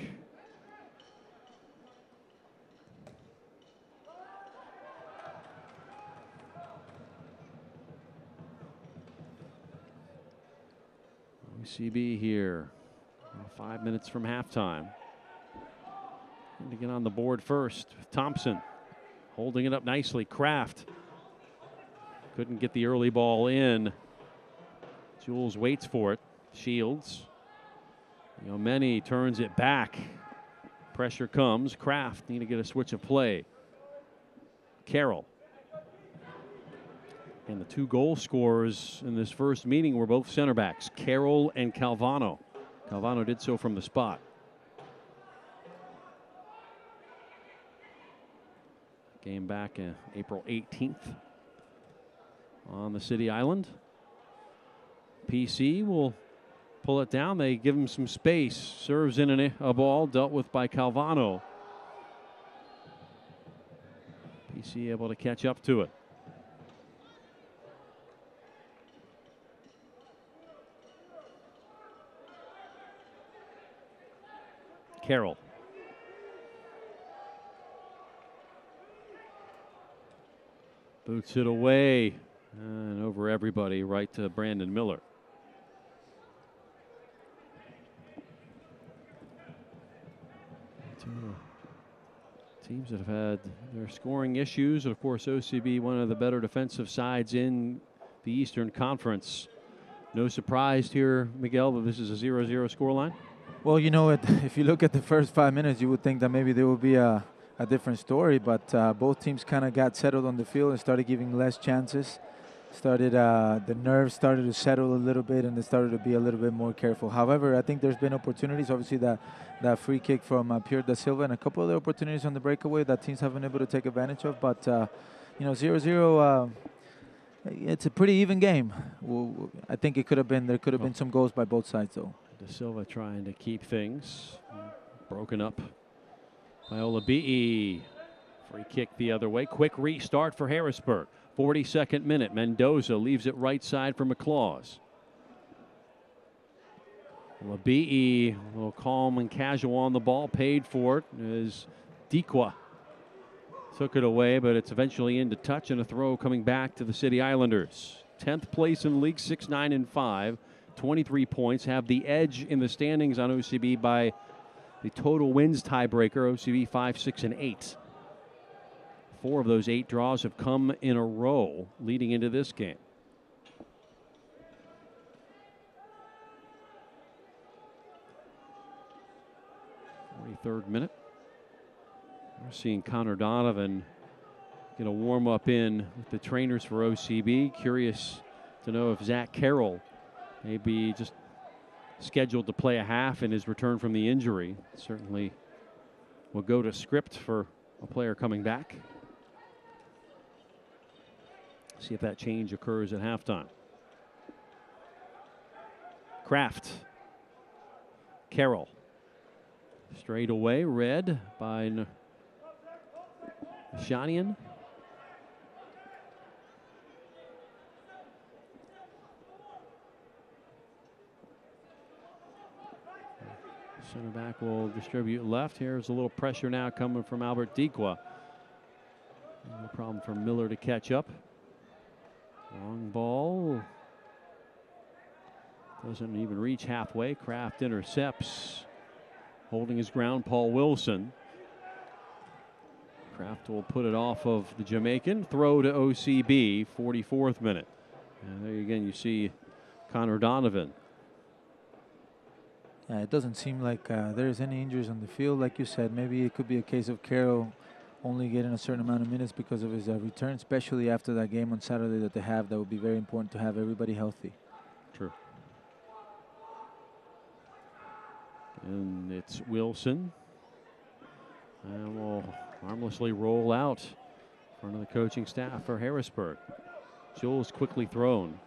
UCB here, 5 minutes from halftime. And to get on the board first, Thompson holding it up nicely. Kraft couldn't get the early ball in. Jules waits for it. Shields. Yomeni turns it back. Pressure comes. Kraft need to get a switch of play. Carroll. And the two goal scorers in this first meeting were both center backs, Carroll and Calvano. Calvano did so from the spot. Game back April 18th on the City Island. PC will pull it down. They give him some space. Serves in a ball dealt with by Calvano. PC able to catch up to it. Carroll. Boots it away and over everybody right to Brandon Miller. Two teams that have had their scoring issues. And of course, OCB, one of the better defensive sides in the Eastern Conference. No surprise here, Miguel, that this is a 0-0 scoreline. Well, you know, if you look at the first 5 minutes, you would think that maybe there would be a different story, but both teams kind of got settled on the field and started giving less chances. The nerves started to settle a little bit, and they started to be a little bit more careful. However, I think there's been opportunities. Obviously, that free kick from Pierre De Silva and a couple other opportunities on the breakaway that teams have been able to take advantage of. But, 0-0, it's a pretty even game. I think there could have been some goals by both sides, though. De Silva trying to keep things broken up by Olabi'i. Free kick the other way. Quick restart for Harrisburg. 42nd minute. Mendoza leaves it right side for McClaws. Olabi'i, a little calm and casual on the ball, paid for it as Dikwa took it away, but it's eventually into touch and a throw coming back to the City Islanders. 10th place in the league, 6-9-5. 23 points, have the edge in the standings on OCB by the total wins tiebreaker, OCB 5-6-8. 4 of those 8 draws have come in a row leading into this game. 43rd minute. We're seeing Connor Donovan get a warm-up in with the trainers for OCB. Curious to know if Zach Carroll maybe just scheduled to play a half in his return from the injury. Certainly will go to script for a player coming back. See if that change occurs at halftime. Kraft. Carroll. Straight away, read by Shanian. Center back will distribute left. Here's a little pressure now coming from Albert Dikwa. No problem for Miller to catch up. Long ball. Doesn't even reach halfway. Kraft intercepts. Holding his ground, Paul Wilson. Kraft will put it off of the Jamaican. Throw to OCB, 44th minute. And there again you see Connor Donovan. It doesn't seem like there's any injuries on the field. Like you said, maybe it could be a case of Carroll only getting a certain amount of minutes because of his return, especially after that game on Saturday that they have. That would be very important to have everybody healthy. True. And it's Wilson And will harmlessly roll out in front of the coaching staff for Harrisburg. Jules quickly thrown.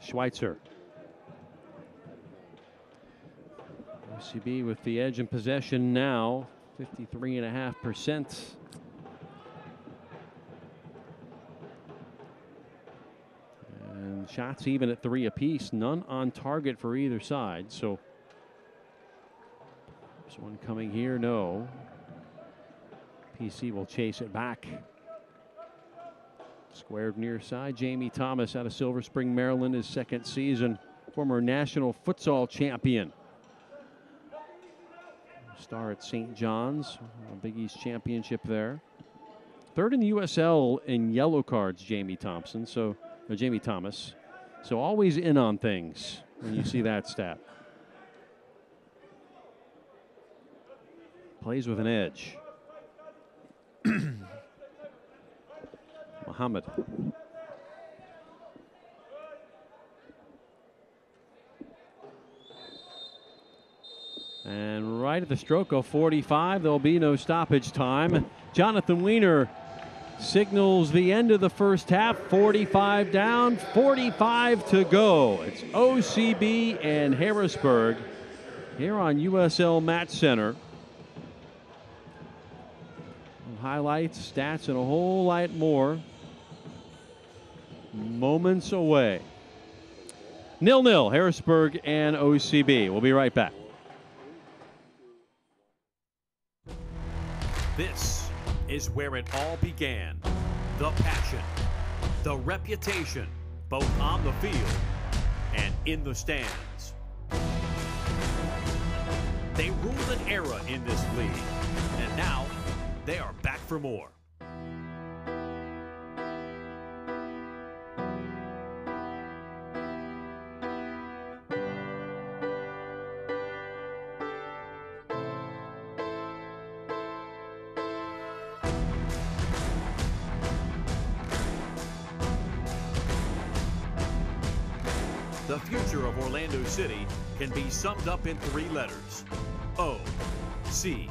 Schweitzer. OCB with the edge in possession now, 53.5%. And shots even at 3 apiece, none on target for either side. So, there's one coming here, no. PC will chase it back. Squared near side, Jamie Thomas out of Silver Spring, Maryland, his second season. Former national futsal champion. Star at St. John's, a Big East championship there. Third in the USL in yellow cards, Jamie Thomas. So always in on things when you see that stat. Plays with an edge. Muhammad. And right at the stroke of 45, there'll be no stoppage time. Jonathan Weiner signals the end of the first half. 45 down, 45 to go. It's OCB and Harrisburg here on USL Match Center. Highlights, stats, and a whole lot more. Moments away. 0-0, Harrisburg and OCB. We'll be right back. This is where it all began. The passion, the reputation, both on the field and in the stands. They ruled an era in this league, and now they are back for more. The future of Orlando City can be summed up in 3 letters: OCB.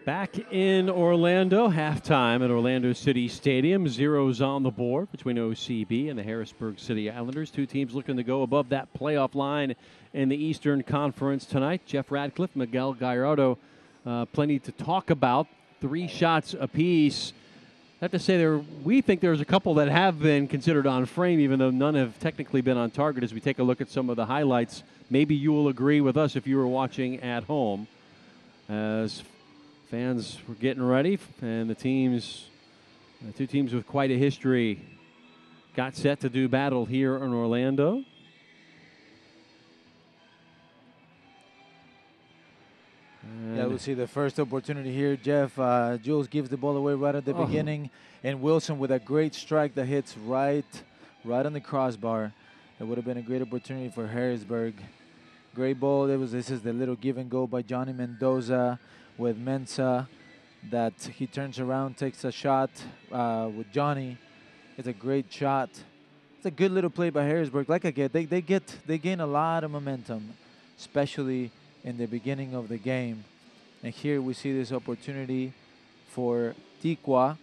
Back in Orlando, halftime at Orlando City Stadium. 0s on the board between OCB and the Harrisburg City Islanders. 2 teams looking to go above that playoff line in the Eastern Conference tonight. Jeff Radcliffe, Miguel Gallardo, plenty to talk about. 3 shots apiece. I have to say, we think there's a couple that have been considered on frame, even though none have technically been on target. As we take a look at some of the highlights, maybe you will agree with us if you were watching at home. As fans were getting ready, and the 2 teams with quite a history got set to do battle here in Orlando. Yeah, we'll see the first opportunity here. Jeff, Jules gives the ball away right at the beginning, and Wilson with a great strike that hits right on the crossbar. It would have been a great opportunity for Harrisburg. Great ball. This is the little give and go by Johnny Mendoza with Mensah, that he turns around, takes a shot with Johnny. It's a great shot. It's a good little play by Harrisburg. Like I get, they gain a lot of momentum, especially in the beginning of the game. And here we see this opportunity for Tiqua.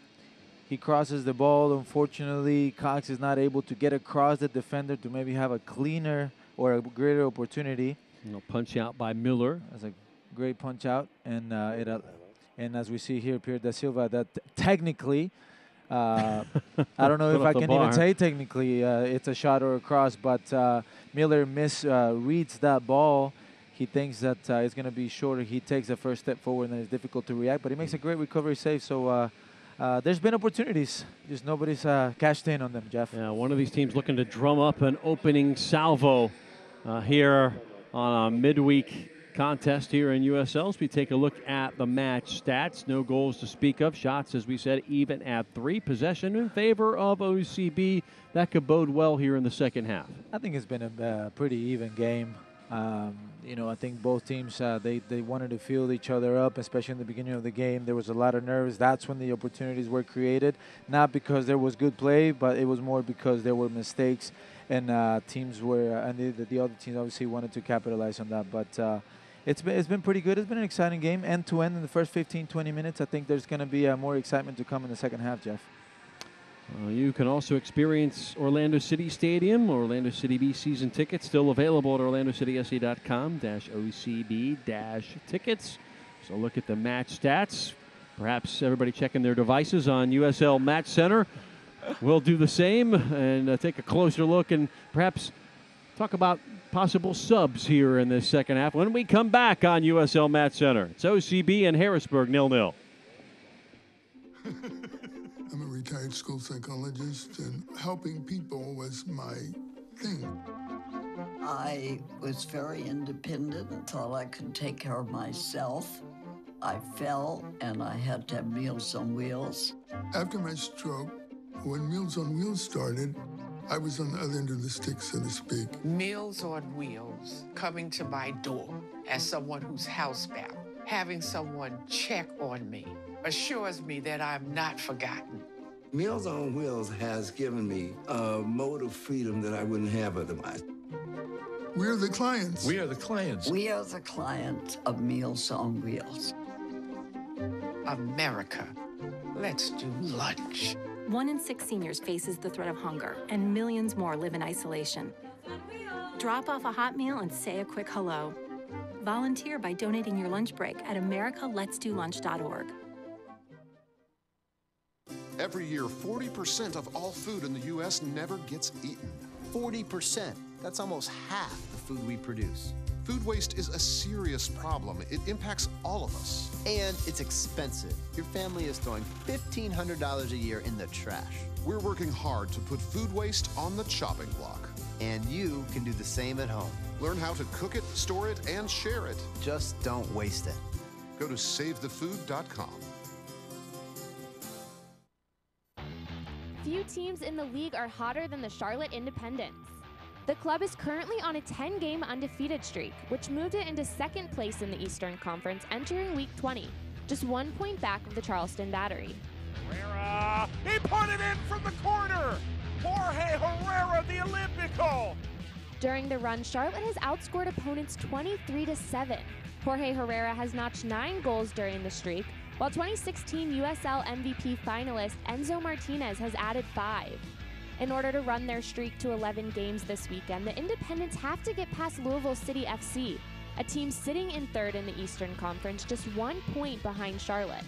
He crosses the ball. Unfortunately, Cox is not able to get across the defender to maybe have a cleaner or a greater opportunity. Punch out by Miller. That's a great punch out. And and as we see here, Pierre De Silva, that technically, I don't know if I can even say technically it's a shot or a cross, but Miller misreads that ball. He thinks that it's going to be shorter. He takes the first step forward, and it's difficult to react, but he makes a great recovery save. So there's been opportunities. Just nobody's cashed in on them, Jeff. Yeah, one of these teams looking to drum up an opening salvo here on a midweek contest here in USL. As we take a look at the match stats, no goals to speak of. Shots, as we said, even at 3. Possession in favor of OCB. That could bode well here in the second half. I think it's been a pretty even game. I think both teams, they wanted to field each other up, especially in the beginning of the game. There was a lot of nerves. That's when the opportunities were created, not because there was good play, but it was more because there were mistakes, and teams were, and the other teams obviously wanted to capitalize on that. But it's been pretty good. It's been an exciting game, end to end in the first 15, 20 minutes. I think there's going to be more excitement to come in the second half, Jeff. You can also experience Orlando City Stadium. Orlando City B season tickets still available at orlandocitysc.com/OCB-tickets. So look at the match stats. Perhaps everybody checking their devices on USL Match Center. We'll do the same and take a closer look and perhaps talk about possible subs here in this second half when we come back on USL Match Center. It's OCB and Harrisburg 0-0. I'm a retired school psychologist, and helping people was my thing. I was very independent and thought I could take care of myself. I fell, and I had to have Meals on Wheels. After my stroke, when Meals on Wheels started, I was on the other end of the stick, so to speak. Meals on Wheels, coming to my door as someone who's housebound, having someone check on me, assures me that I'm not forgotten. Meals on Wheels has given me a mode of freedom that I wouldn't have otherwise. We're the clients. We are the clients. We are the clients of Meals on Wheels. America, let's do lunch. 1 in 6 seniors faces the threat of hunger, and millions more live in isolation. Drop off a hot meal and say a quick hello. Volunteer by donating your lunch break at americaletsdolunch.org. Every year, 40% of all food in the U.S. never gets eaten. 40%. That's almost half the food we produce. Food waste is a serious problem. It impacts all of us. And it's expensive. Your family is throwing $1,500 a year in the trash. We're working hard to put food waste on the chopping block. And you can do the same at home. Learn how to cook it, store it, and share it. Just don't waste it. Go to savethefood.com. Few teams in the league are hotter than the Charlotte Independents. The club is currently on a 10-game undefeated streak, which moved it into second place in the Eastern Conference entering Week 20, just 1 point back of the Charleston Battery. Herrera, he put it in from the corner! Jorge Herrera, the Olympico! During the run, Charlotte has outscored opponents 23-7. Jorge Herrera has notched 9 goals during the streak, while 2016 USL MVP finalist Enzo Martinez has added 5. In order to run their streak to 11 games this weekend, the Independents have to get past Louisville City FC, a team sitting in third in the Eastern Conference, just 1 point behind Charlotte.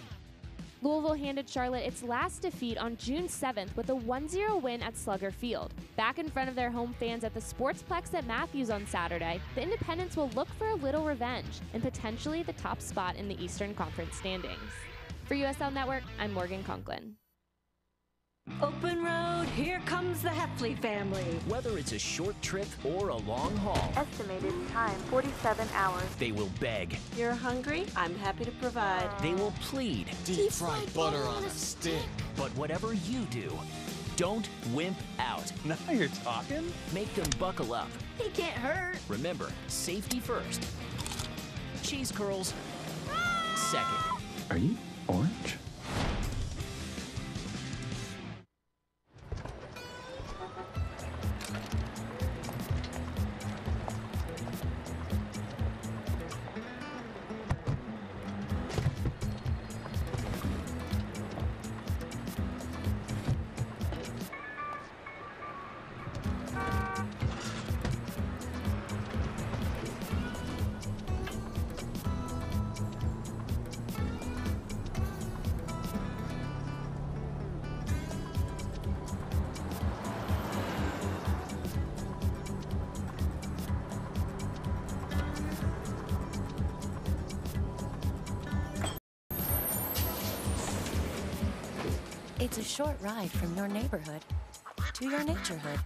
Louisville handed Charlotte its last defeat on June 7th with a 1-0 win at Slugger Field. Back in front of their home fans at the Sportsplex at Matthews on Saturday, the Independents will look for a little revenge and potentially the top spot in the Eastern Conference standings. For USL Network, I'm Morgan Conklin. Open road, here comes the Heffley family. Whether it's a short trip or a long haul. Estimated time, 47 hours. They will beg. You're hungry? I'm happy to provide. They will plead. Deep fried butter on a stick. But whatever you do, don't wimp out. Now you're talking. Make them buckle up. He can't hurt. Remember, safety first. Cheese curls second. Are you orange? It's a short ride from your neighborhood to your naturehood.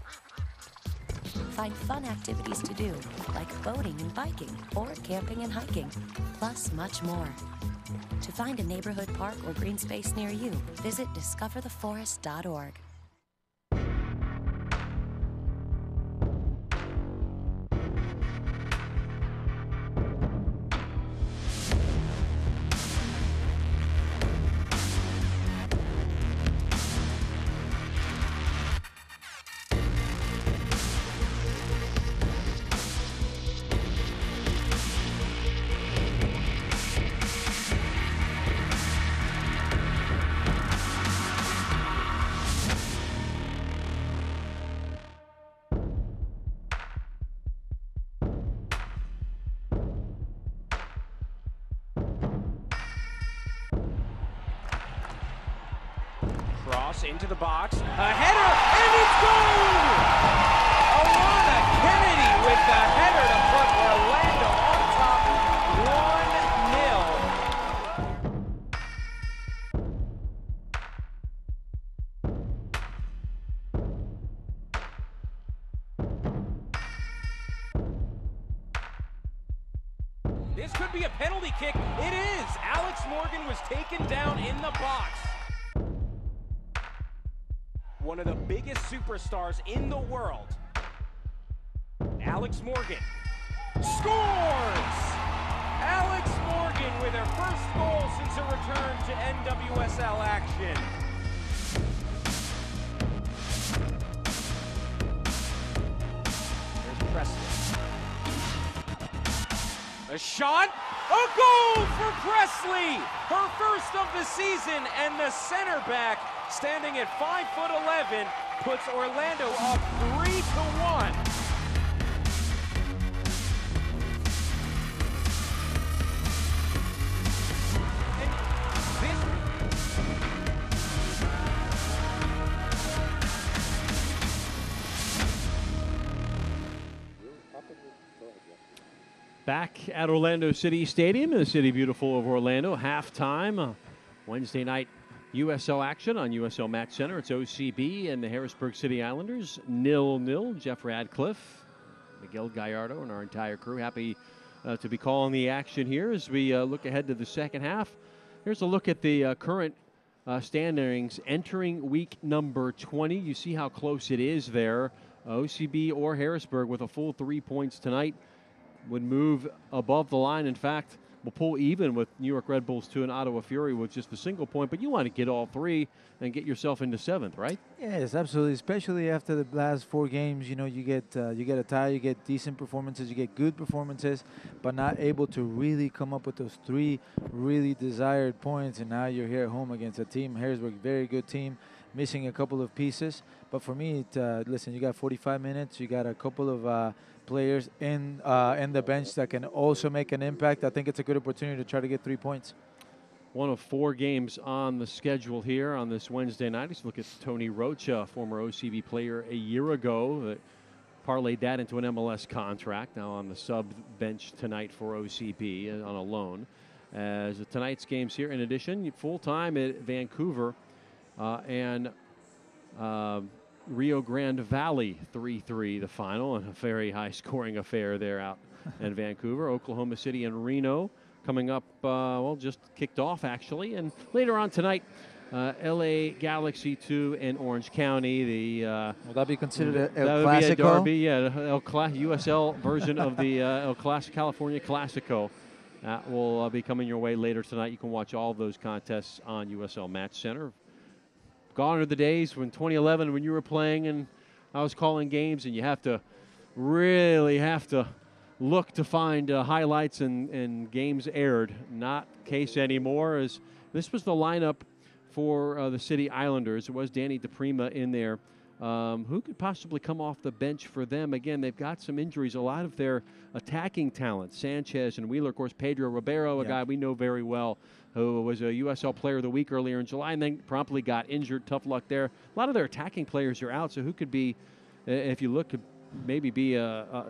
Find fun activities to do, like boating and biking, or camping and hiking, plus much more. To find a neighborhood park or green space near you, visit discovertheforest.org. Into the box, a header, and it's goal! Alana Kennedy with the header to put Orlando on top, 1-0. This could be a penalty kick. It is. Alex Morgan was taken down in the box. One of the biggest superstars in the world. Alex Morgan scores! Alex Morgan with her first goal since her return to NWSL action. There's Presley. A shot, a goal for Presley! Her first of the season, and the center back, standing at 5'11", puts Orlando up 3-1. Back at Orlando City Stadium in the city beautiful of Orlando, halftime, Wednesday night USL action on USL Match Center. It's OCB and the Harrisburg City Islanders, 0-0. Jeff Radcliffe, Miguel Gallardo, and our entire crew happy to be calling the action here as we look ahead to the second half. Here's a look at the current standings entering week number 20. You see how close it is there. OCB or Harrisburg with a full 3 points tonight would move above the line. In fact, we'll pull even with New York Red Bulls 2 and Ottawa Fury with just a single point, but you want to get all three and get yourself into seventh, right? Yes, absolutely. Especially after the last 4 games, you know, you get a tie, you get decent performances, you get good performances, but not able to really come up with those 3 really desired points. And now you're here at home against a team, Harrisburg, very good team, missing a couple of pieces. But for me, listen, you got 45 minutes, you got a couple of players in the bench that can also make an impact. I think it's a good opportunity to try to get 3 points. One of 4 games on the schedule here on this Wednesday night. Let's look at Tony Rocha, former OCB player a year ago, that parlayed that into an MLS contract. Now on the sub bench tonight for OCB on a loan. As tonight's games here, in addition, full time at Vancouver and Rio Grande Valley, 3-3 the final, and a very high-scoring affair there out in Vancouver. Oklahoma City and Reno coming up, just kicked off, actually. And later on tonight, LA Galaxy 2 and Orange County. Will that be considered El that would be a Clasico? derby, yeah, USL version of the California Clasico. That will be coming your way later tonight. You can watch all of those contests on USL Match Center. Gone are the days when 2011, when you were playing and I was calling games, and you really have to look to find highlights and games aired. Not the case anymore, as this was the lineup for the City Islanders. It was Danny DePrima in there. Who could possibly come off the bench for them? Again, they've got some injuries. A lot of their attacking talent, Sanchez and Wheeler, of course, Pedro Ribeiro, a guy we know very well, who was a USL Player of the Week earlier in July and then promptly got injured. Tough luck there. A lot of their attacking players are out, so who could be, if you look, could maybe be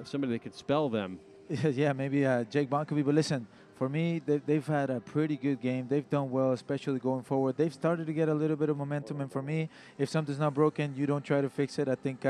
somebody that could spell them? Yeah, maybe Jake Bonkovic. But listen, For me, they've had a pretty good game. They've done well, especially going forward. They've started to get a little bit of momentum. And for me, if something's not broken, you don't try to fix it. I think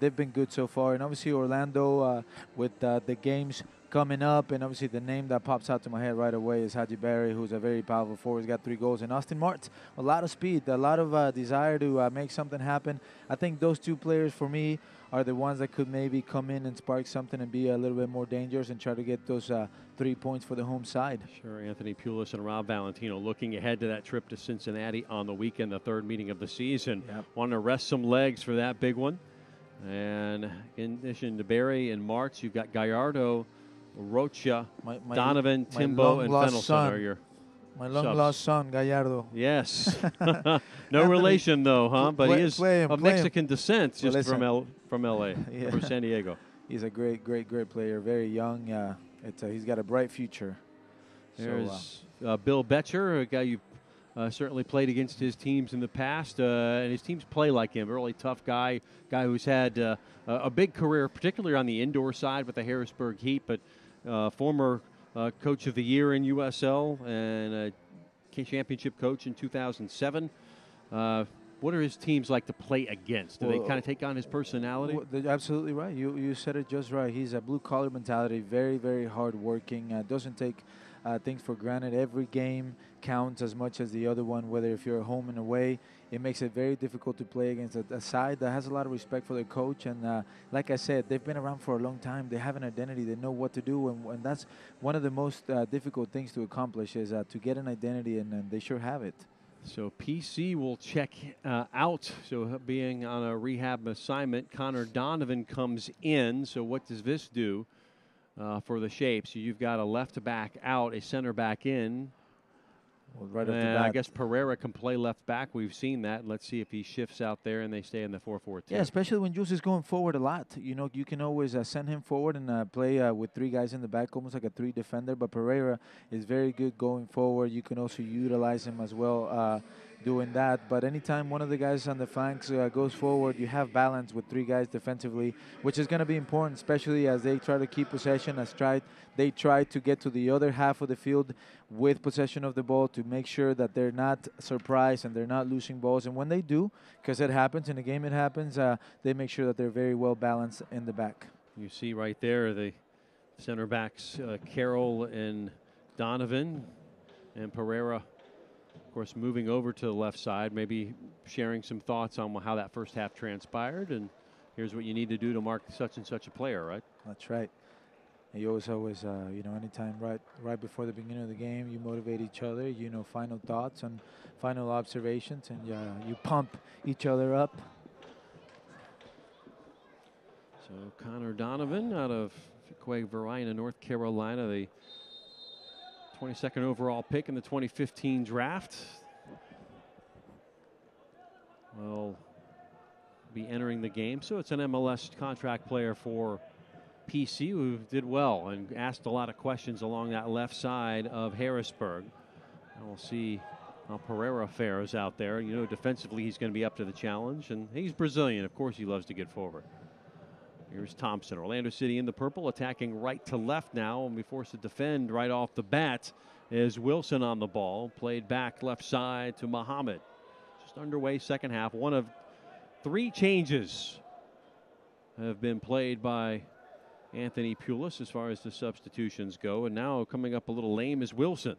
they've been good so far. And obviously, Orlando with the games coming up, and obviously the name that pops out to my head right away is Haji Berry, who's a very powerful forward. He's got 3 goals. And Austin Martz, a lot of speed, a lot of desire to make something happen. I think those 2 players, for me, are the ones that could maybe come in and spark something and be a little bit more dangerous and try to get those 3 points for the home side. Sure, Anthony Pulis and Rob Valentino looking ahead to that trip to Cincinnati on the weekend, the 3rd meeting of the season. Yep. Want to rest some legs for that big one. And in addition to Barry and Martz, you've got Gallardo, Rocha, Donovan, Timbo, and Fennelson are your my long-lost son, Gallardo. Yes. No relation, though, huh? But he is of Mexican descent, just from L.A., yeah. from San Diego. He's a great player, very young. He's got a bright future. There's Bill Betcher, a guy you've certainly played against his teams in the past, and his teams play like him. A really tough guy who's had a big career, particularly on the indoor side with the Harrisburg Heat, but former Coach of the Year in USL and a championship coach in 2007. What are his teams like to play against? Do they kind of take on his personality? Absolutely right. You said it just right. He's a blue-collar mentality, very, very hard-working, doesn't take things for granted. Every game counts as much as the other one, whether if you're home and away. It makes it very difficult to play against a side that has a lot of respect for their coach. And like I said, they've been around for a long time. They have an identity. They know what to do. And that's one of the most difficult things to accomplish is to get an identity, and they sure have it. So PC will check out. So being on a rehab assignment, Connor Donovan comes in. So what does this do for the shape? So you've got a left back out, a center back in. Well, right off the bat. I guess Pereira can play left back. We've seen that. Let's see if he shifts out there and they stay in the 4-4-2. Yeah, especially when Juice is going forward a lot. You know, you can always send him forward and play with 3 guys in the back, almost like a 3 defender. But Pereira is very good going forward. You can also utilize him as well doing that. But anytime one of the guys on the flanks goes forward, you have balance with 3 guys defensively, which is going to be important, especially as they try to keep possession, they try to get to the other half of the field with possession of the ball to make sure that they're not surprised and they're not losing balls. And when they do, because it happens, in a game it happens, they make sure that they're very well balanced in the back. You see right there the center backs, Carroll and Donovan, and Pereira, of course, moving over to the left side, maybe sharing some thoughts on how that first half transpired. And here's what you need to do to mark such and such a player, right? That's right. And you always, you know, anytime right before the beginning of the game, you motivate each other, you know, final thoughts and final observations, and you pump each other up. So Connor Donovan out of Fuquay-Varina, North Carolina, the 22nd overall pick in the 2015 draft. Will be entering the game. So it's an MLS contract player for PC, who did well and asked a lot of questions along that left side of Harrisburg. And we'll see how Pereira fares out there. You know, defensively, he's going to be up to the challenge. And he's Brazilian. Of course, he loves to get forward. Here's Thompson. Orlando City in the purple, attacking right to left now, and be forced to defend right off the bat is Wilson on the ball. Played back left side to Muhammad. Just underway second half. One of 3 changes have been played by Anthony Pulis as far as the substitutions go. And now coming up a little lame is Wilson.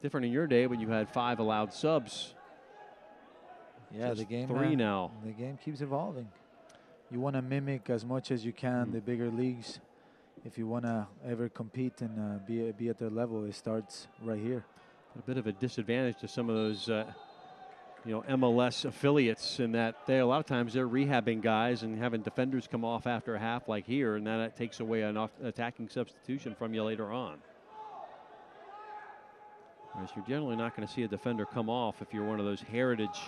Different in your day when you had 5 allowed subs. Yeah, just the game 3 now. The game keeps evolving. You want to mimic as much as you can the bigger leagues. If you want to ever compete and be at their level, it starts right here. A bit of a disadvantage to some of those you know, MLS affiliates in that they a lot of times they're rehabbing guys and having defenders come off after a half like here, and that takes away an attacking substitution from you later on. Whereas you're generally not going to see a defender come off if you're one of those heritage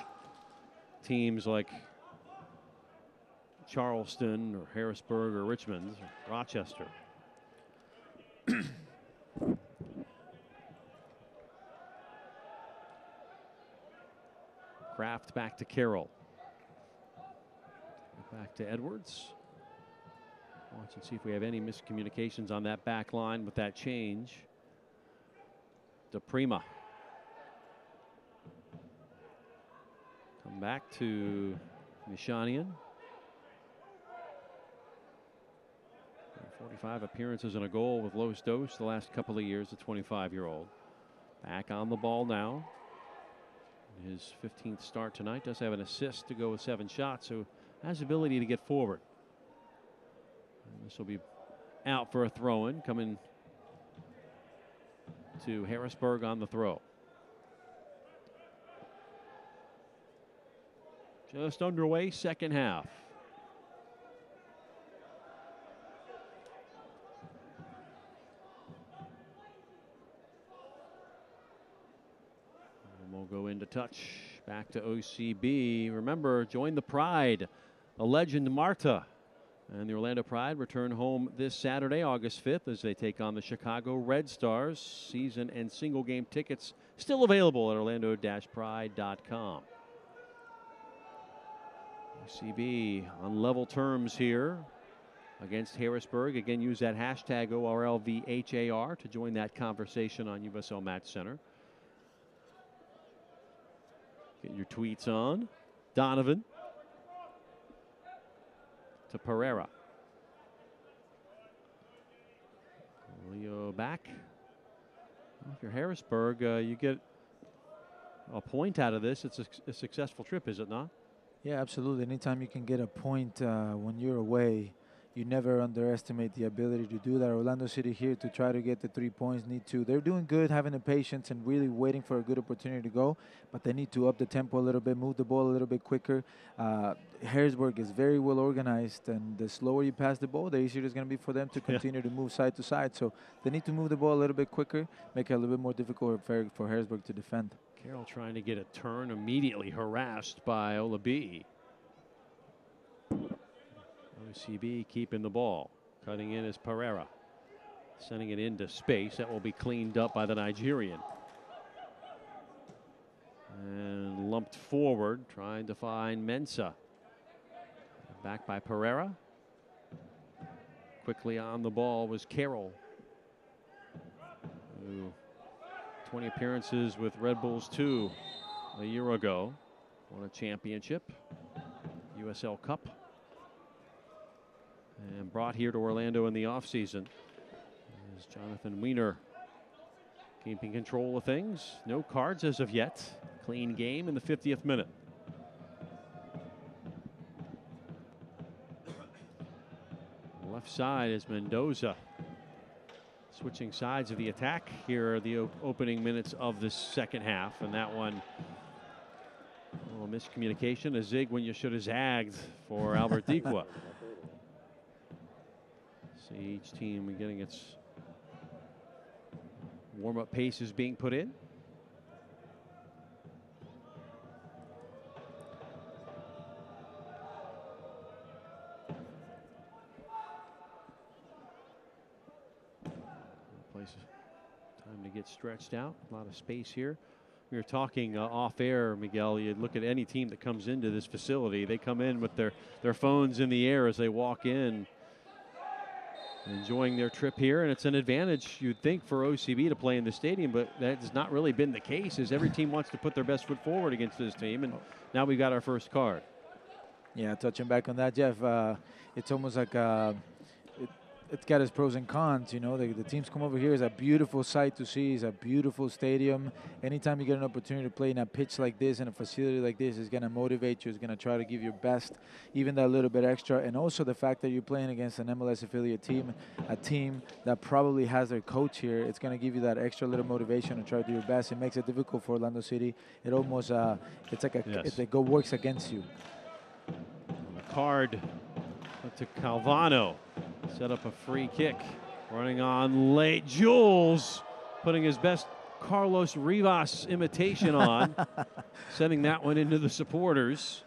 teams like Charleston or Harrisburg or Richmond or Rochester. Kraft back to Carroll. Back to Edwards. Watch and see if we have any miscommunications on that back line with that change. DePrima. Come back to Nishanian. 45 appearances and a goal with Los Dos the last couple of years, the 25-year-old. Back on the ball now. His 15th start tonight. Does have an assist to go with 7 shots, so has the ability to get forward. And this will be out for a throw-in, coming to Harrisburg on the throw. Just underway, second half. And we'll go into touch. Back to OCB. Remember, join the Pride. A legend, Marta. And the Orlando Pride return home this Saturday, August 5th, as they take on the Chicago Red Stars. Season and single game tickets still available at orlando-pride.com. OCB on level terms here against Harrisburg. Again, use that hashtag ORLVHAR to join that conversation on USL Match Center. Get your tweets on. Donovan to Pereira. Leo back. Well, if you're Harrisburg, you get a point out of this. It's a successful trip, is it not? Yeah, absolutely. Anytime you can get a point when you're away, you never underestimate the ability to do that. Orlando City here to try to get the 3 points need to. They're doing good, having the patience and really waiting for a good opportunity to go, but they need to up the tempo a little bit, move the ball a little bit quicker. Harrisburg is very well organized, and the slower you pass the ball, the easier it's going to be for them to continue to move side to side. So they need to move the ball a little bit quicker, make it a little bit more difficult for Harrisburg to defend. Carroll trying to get a turn, immediately harassed by Olabi. OCB keeping the ball. Cutting in is Pereira. Sending it into space. That will be cleaned up by the Nigerian. And lumped forward, trying to find Mensah. Back by Pereira. Quickly on the ball was Carroll, who 20 appearances with Red Bulls 2 a year ago. Won a championship, USL Cup. And brought here to Orlando in the offseason is Jonathan Wiener keeping control of things. No cards as of yet. Clean game in the 50th minute. Left side is Mendoza. Switching sides of the attack. Here are the opening minutes of the second half. And that one, a little miscommunication. A zig when you should have zagged for Albert Diqua. See each team getting its warm-up paces being put in. Place time to get stretched out. A lot of space here. We were talking off air, Miguel. You look at any team that comes into this facility, they come in with their phones in the air as they walk in, enjoying their trip here. And it's an advantage, you'd think, for OCB to play in the stadium, but that has not really been the case, as every team wants to put their best foot forward against this team. And now we've got our first card. Yeah, touching back on that, Jeff, it's almost like it's got its pros and cons. You know, the teams come over here. It's a beautiful sight to see. It's a beautiful stadium. Anytime you get an opportunity to play in a pitch like this, in a facility like this, it's going to motivate you. It's going to try to give your best, even that little bit extra. And also the fact that you're playing against an MLS affiliate team, a team that probably has their coach here, it's going to give you that extra little motivation to try to do your best. It makes it difficult for Orlando City. It almost, it's like it works against you. The card to Calvano. Set up a free kick. Running on late. Jules putting his best Carlos Rivas imitation on. Sending that one into the supporters.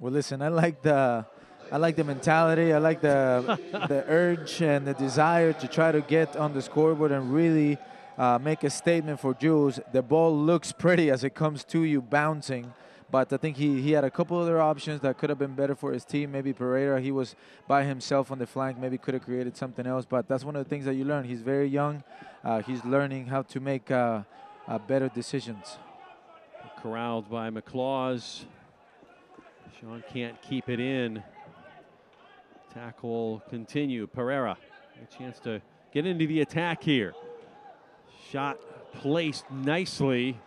Well, listen, I like the mentality. I like the urge and the desire to try to get on the scoreboard and really make a statement for Jules. The ball looks pretty as it comes to you bouncing, But I think he had a couple other options that could have been better for his team. Maybe Pereira, he was by himself on the flank, maybe could have created something else. But that's one of the things that you learn. He's very young. He's learning how to make better decisions. Corralled by McClaws. Sean can't keep it in. Tackle continue. Pereira, a chance to get into the attack here. Shot placed nicely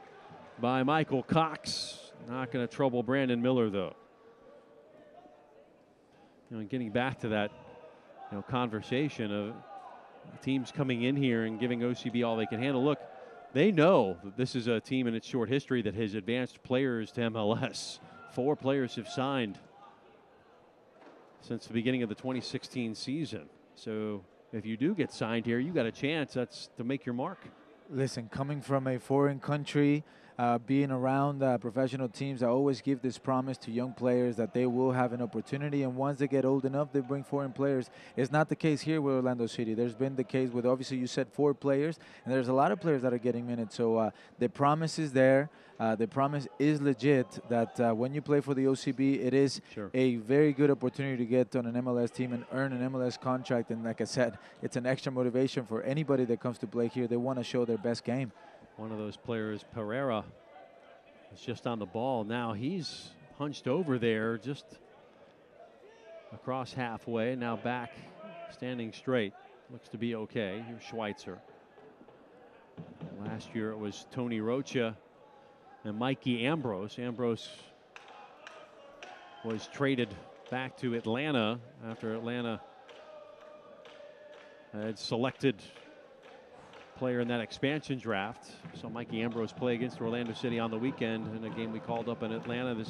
by Michael Cox. Not going to trouble Brandon Miller, though. And getting back to that conversation of teams coming in here and giving OCB all they can handle. Look, they know that this is a team in its short history that has advanced players to MLS. 4 players have signed since the beginning of the 2016 season. So if you do get signed here, you got a chance. That's to make your mark. Listen, coming from a foreign country, being around professional teams, I always give this promise to young players that they will have an opportunity, and once they get old enough, they bring foreign players. It's not the case here with Orlando City. There's been the case with, obviously, you said 4 players, and there's a lot of players that are getting minutes. So the promise is there. The promise is legit that when you play for the OCB, it is a very good opportunity to get on an MLS team and earn an MLS contract. And like I said, it's an extra motivation for anybody that comes to play here. They want to show their best game. One of those players, Pereira, is just on the ball. Now he's hunched over there just across halfway. Now back, standing straight. Looks to be okay. Here's Schweitzer. Last year it was Tony Rocha and Mikey Ambrose. Ambrose was traded back to Atlanta after Atlanta had selected player in that expansion draft. So Mikey Ambrose play against Orlando City on the weekend in a game we called up in Atlanta this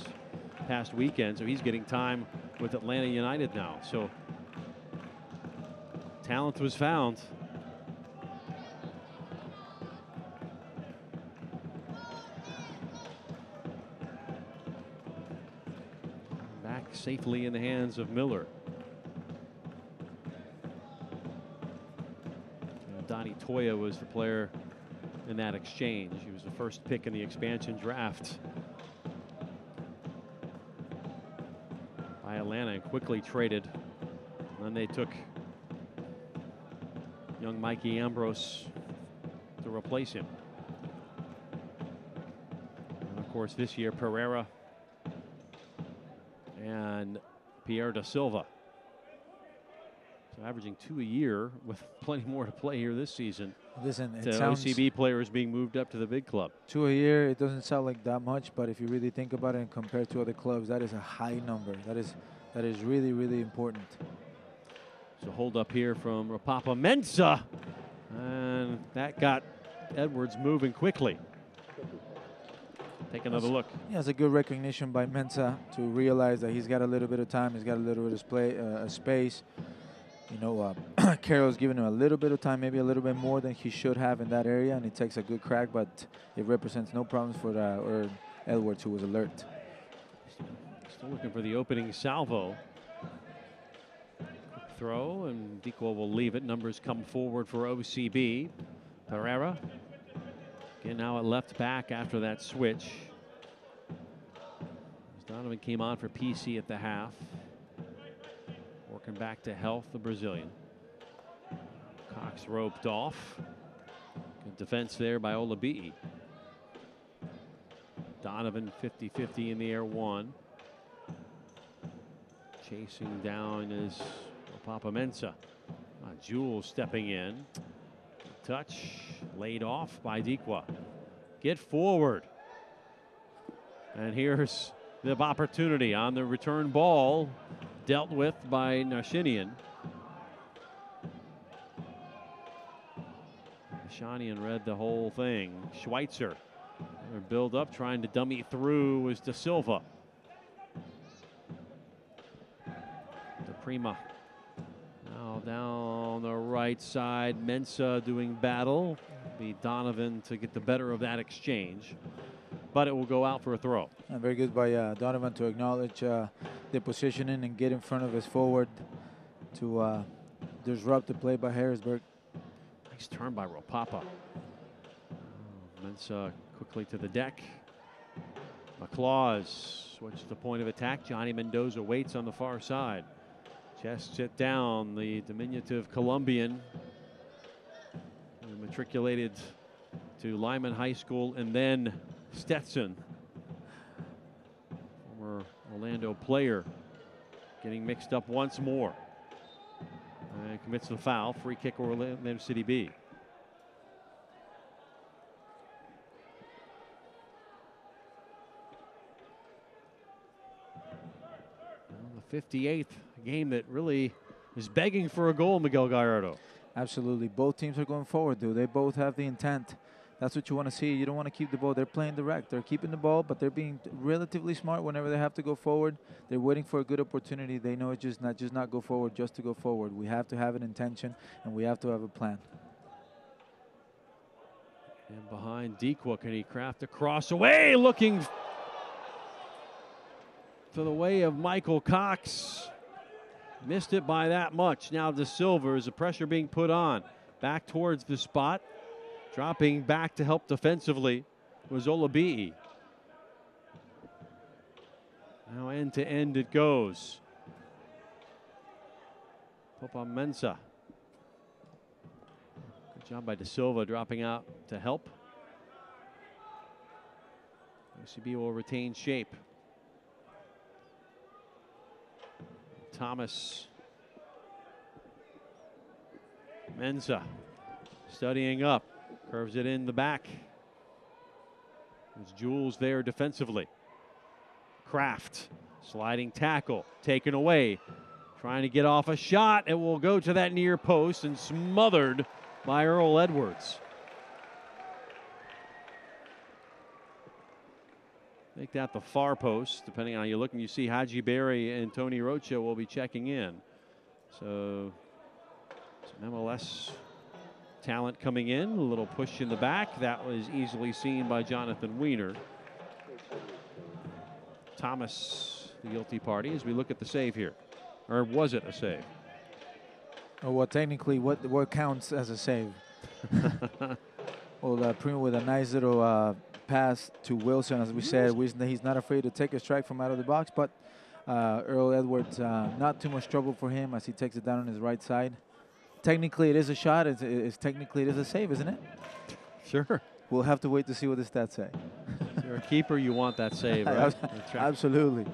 past weekend. So he's getting time with Atlanta United now. So talent was found. Back safely in the hands of Miller. Donnie Toya was the player in that exchange. He was the first pick in the expansion draft by Atlanta and quickly traded. And then they took young Mikey Ambrose to replace him. And of course this year Pereira and Pierre De Silva. So averaging 2 a year with plenty more to play here this season. Listen, it to sounds OCB players being moved up to the big club. 2 a year, it doesn't sound like that much, but if you really think about it and compare to other clubs, that is a high number. That is really, really important. So hold up here from Rapapa Mensah. And that got Edwards moving quickly. Take another look. Yeah, it's a good recognition by Mensah to realize that he's got a little bit of time, he's got a little bit of space. You know, Carroll's giving him a little bit of time, maybe a little bit more than he should have in that area, and he takes a good crack, but it represents no problems for or Edwards, who was alert. Still looking for the opening salvo. Quick throw, and Dequa will leave it. Numbers come forward for OCB. Pereira, again now at left back after that switch. Donovan came on for PC at the half. Working back to health, the Brazilian. Cox roped off. Good defense there by Olabi'i. Donovan 50-50 in the air, one. Chasing down is Rapapa Mensah. Jules stepping in. Touch laid off by Dequa. Get forward. And here's the opportunity on the return ball. Dealt with by Nashinian. Nashinian read the whole thing. Schweitzer. Build up, trying to dummy through was De Silva. De Prima. Now down the right side. Mensah doing battle. Be Donovan to get the better of that exchange. But it will go out for a throw. And very good by Donovan to acknowledge the positioning and get in front of his forward to disrupt the play by Harrisburg. Nice turn by Rapapa. Mensah quickly to the deck. McClaws switches the point of attack. Johnny Mendoza waits on the far side. Chests it down. The diminutive Colombian matriculated to Lyman High School and then Stetson, former Orlando player, getting mixed up once more. And commits the foul. Free kick Orlando City B. The 58th game that really is begging for a goal, Miguel Gallardo. Absolutely. Both teams are going forward, dude. They both have the intent. That's what you want to see. You don't want to keep the ball. They're playing direct. They're keeping the ball, but they're being relatively smart whenever they have to go forward. They're waiting for a good opportunity. They know it's just not go forward just to go forward. We have to have an intention, and we have to have a plan. And behind Dequa, can he craft a cross away? Looking to the way of Michael Cox. Missed it by that much. Now De Silva, is the pressure being put on. Back towards the spot. Dropping back to help defensively was Olabii. Now end to end it goes. Popa Mensah. Good job by De Silva dropping out to help. OCB will retain shape. Thomas. Mensah studying up. Curves it in the back. There's Jules there defensively. Kraft. Sliding tackle. Taken away. Trying to get off a shot. It will go to that near post and smothered by Earl Edwards. Make that the far post, depending on how you're looking. You see Haji Berry and Tony Rocha will be checking in. So some MLS talent coming in. A little push in the back. That was easily seen by Jonathan Weiner. Thomas, the guilty party, as we look at the save here. Or was it a save? Oh, well, technically, what counts as a save? Well, Primo with a nice little pass to Wilson, as we said. He's not afraid to take a strike from out of the box, but Earl Edwards, not too much trouble for him as he takes it down on his right side. Technically, it is a shot. Technically, it is a save, isn't it? Sure. We'll have to wait to see what the stats say. If you're a keeper, you want that save, right? Absolutely.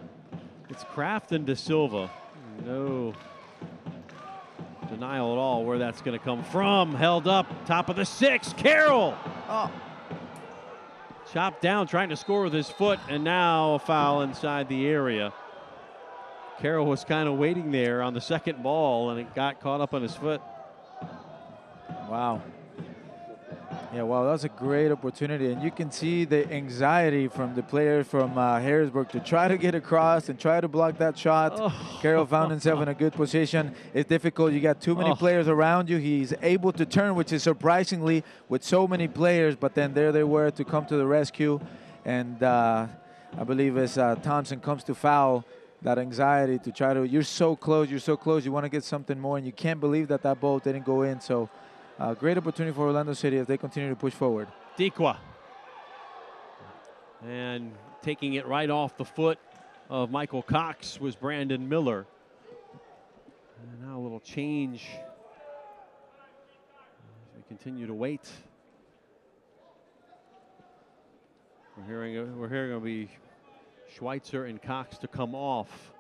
It's Kraft and De Silva. No denial at all where that's going to come from. Held up, top of the 6. Carroll. Oh. Chopped down, trying to score with his foot, and now a foul inside the area. Carroll was kind of waiting there on the second ball, and it got caught up on his foot. Wow. Yeah, wow, that was a great opportunity. And you can see the anxiety from the players from Harrisburg to try to get across and try to block that shot. Oh. Carroll found himself in a good position. It's difficult. You got too many players around you. He's able to turn, which is surprisingly with so many players. But then there they were to come to the rescue. And I believe as Thompson comes to foul, that anxiety to try to, you're so close, you want to get something more, and you can't believe that that ball didn't go in. So great opportunity for Orlando City as they continue to push forward. Dequa. And taking it right off the foot of Michael Cox was Brandon Miller. And now a little change as we continue to wait. We're hearing it'll be Schweitzer and Cox to come off.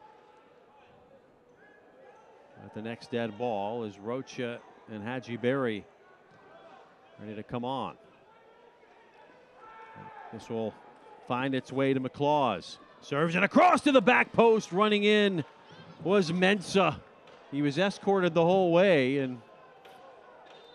At the next dead ball is Rocha and Haji Berry ready to come on. This will find its way to McClaws. Serves it across to the back post. Running in was Mensah. He was escorted the whole way, and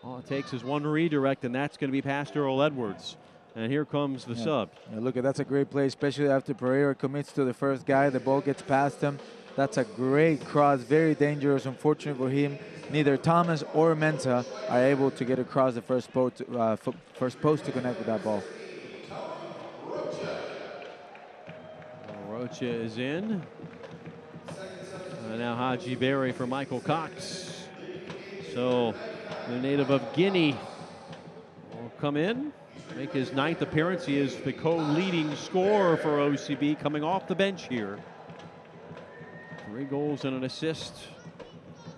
all it takes is one redirect, and that's going to be past Earl Edwards. And here comes the sub. Yeah, look, that's a great play, especially after Pereira commits to the first guy. The ball gets past him. That's a great cross, very dangerous. Unfortunate for him, neither Thomas or Mensah are able to get across the first post to connect with that ball. Rocha is in. Now Haji Berry for Michael Cox. So the native of Guinea will come in. make his 9th appearance. He is the co-leading scorer for OCB coming off the bench here. 3 goals and an assist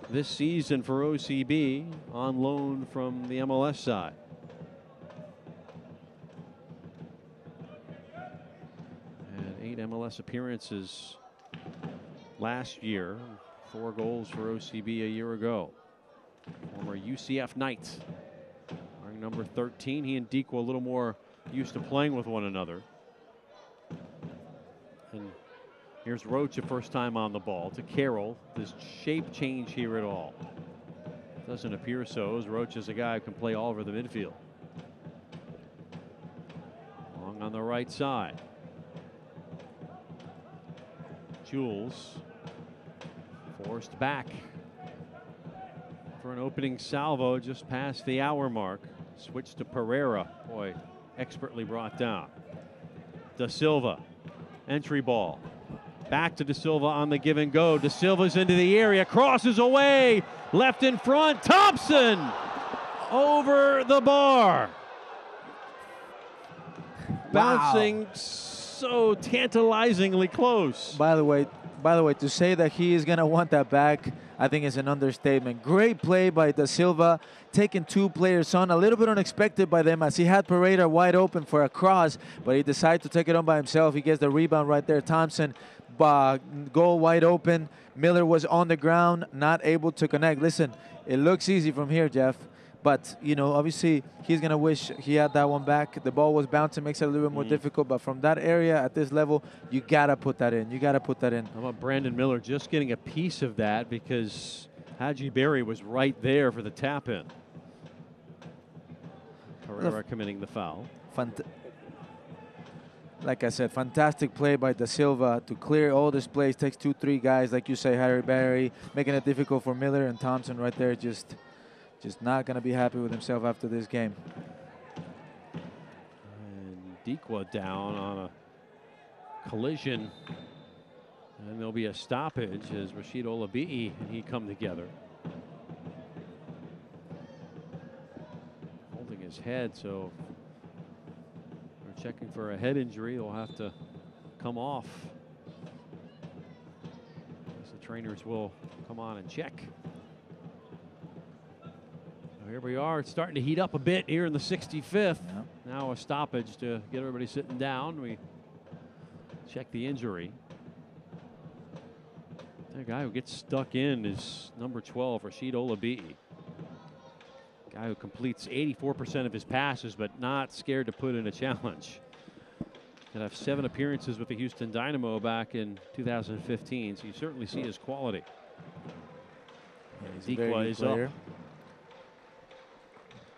this season for OCB on loan from the MLS side. And 8 MLS appearances last year. 4 goals for OCB a year ago. Former UCF Knight. Wearing number 13. He and Dequa a little more used to playing with one another. And here's Roach, a first time on the ball to Carroll. Does shape change here at all? Doesn't appear so, as Roach is a guy who can play all over the midfield. Long on the right side. Jules forced back for an opening salvo just past the hour mark. Switch to Pereira. Boy, expertly brought down. De Silva, entry ball. Back to De Silva on the give and go. De Silva's into the area, crosses away, left in front. Thompson over the bar. Bouncing so tantalizingly close. By the way, to say that he is going to want that back, I think is an understatement. Great play by De Silva, taking 2 players on. A little bit unexpected by them, as he had Pereira wide open for a cross, but he decided to take it on by himself. He gets the rebound right there. Thompson, goal wide open. Miller was on the ground, not able to connect. Listen, it looks easy from here, Jeff. But, you know, obviously he's going to wish he had that one back. The ball was bouncing, makes it a little bit more difficult. But from that area at this level, you got to put that in. You got to put that in. How about Brandon Miller just getting a piece of that, because Haji Berry was right there for the tap in. Pereira committing the foul. Like I said, fantastic play by De Silva to clear all this plays. Takes 2-3 guys, like you say, Harry Berry, making it difficult for Miller, and Thompson right there just not going to be happy with himself after this game. And Dequa down on a collision. And there'll be a stoppage as Rashid Olabi'i and he come together. Holding his head, so we're checking for a head injury. He'll have to come off. So the trainers will come on and check. Here we are. It's starting to heat up a bit here in the 65th. Yeah. Now a stoppage to get everybody sitting down. We check the injury. The guy who gets stuck in is number 12, Rashid Olabi'i. Guy who completes 84% of his passes, but not scared to put in a challenge. Could have 7 appearances with the Houston Dynamo back in 2015, so you certainly see his quality. Dequa is up.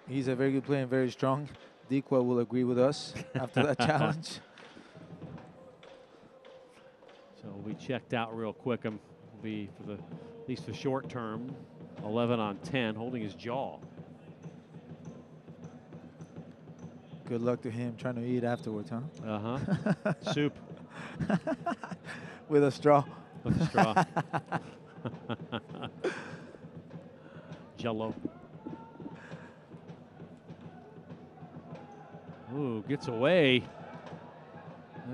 He's a very good player and very strong. Dequa will agree with us after that challenge. So we checked out real quick. Will be for the at least the short term. 11 on 10, holding his jaw. Good luck to him trying to eat afterwards, huh? Soup. With a straw. With a straw. Jello. Ooh, gets away.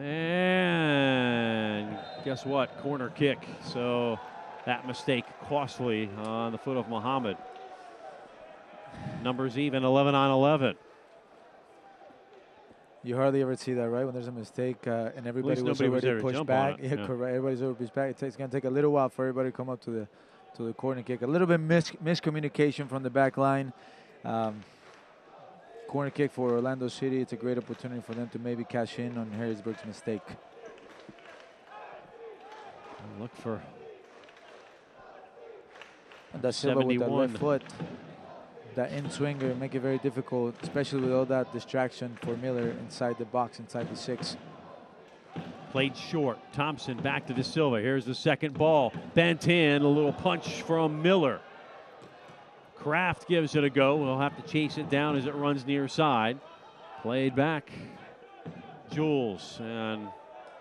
And guess what? Corner kick. So that mistake costly on the foot of Muhammad. Numbers even, 11 on 11. You hardly ever see that, right? When there's a mistake and everybody was already pushed back. Yeah, correct. Everybody's already pushed back. It's going to take a little while for everybody to come up to the corner kick. A little bit miscommunication from the back line. Corner kick for Orlando City. It's a great opportunity for them to maybe cash in on Harrisburg's mistake. Look for De Silva with that left foot. That in-swinger make it very difficult, especially with all that distraction for Miller inside the box, inside the 6. Played short. Thompson back to De Silva. Here's the second ball. Bent in. A little punch from Miller. Kraft gives it a go. We'll have to chase it down as it runs near side. Played back. Jules, and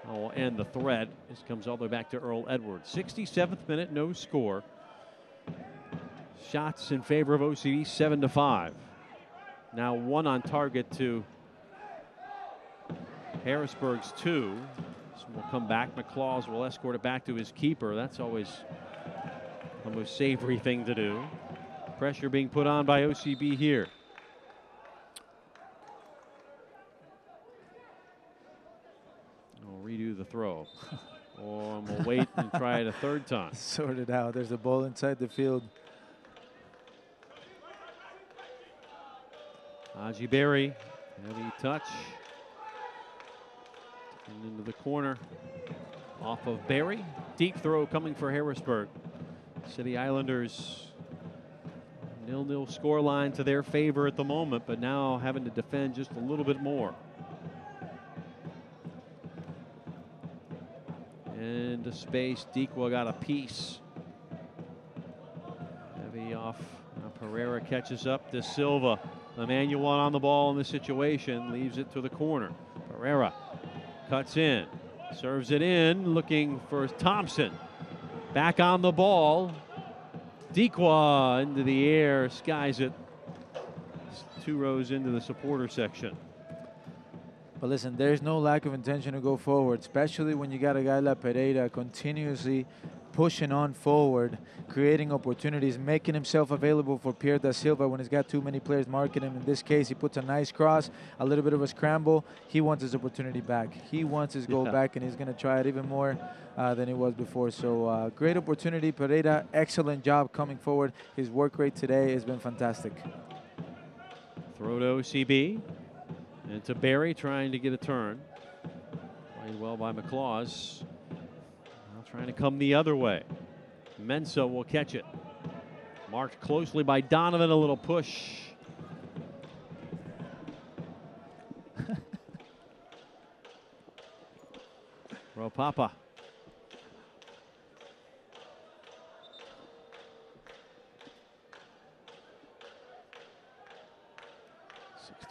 we'll end the thread. This comes all the way back to Earl Edwards. 67th minute, no score. Shots in favor of OCB, 7-5. Now 1 on target to Harrisburg's 2. So we'll come back. McClaws will escort it back to his keeper. That's always the most savory thing to do. Pressure being put on by OCB here. We'll redo the throw. Or we'll wait and try it a third time. Sort it out. There's a ball inside the field. Haji Berry, heavy touch. And into the corner. Off of Berry. Deep throw coming for Harrisburg. City Islanders 0-0 scoreline to their favor at the moment, but now having to defend just a little bit more. Into space. Dequa got a piece. Heavy off. Now Pereira catches up. De Silva, the manual one on the ball in this situation, leaves it to the corner. Pereira cuts in, serves it in, looking for Thompson. Back on the ball. Dequa into the air, skies it. 2 rows into the supporter section. But listen, there's no lack of intention to go forward, especially when you got a guy like Pereira continuously pushing on forward, creating opportunities, making himself available for Pierre De Silva when he's got too many players marking him. In this case, he puts a nice cross, a little bit of a scramble. He wants his opportunity back. He wants his goal back, and he's going to try it even more than he was before. So great opportunity. Pereira, excellent job coming forward. His work rate today has been fantastic. Throw to OCB. And to Berry, trying to get a turn. Played well by McClaws. Now trying to come the other way. Mensah will catch it. Marked closely by Donovan, a little push. Ropapa.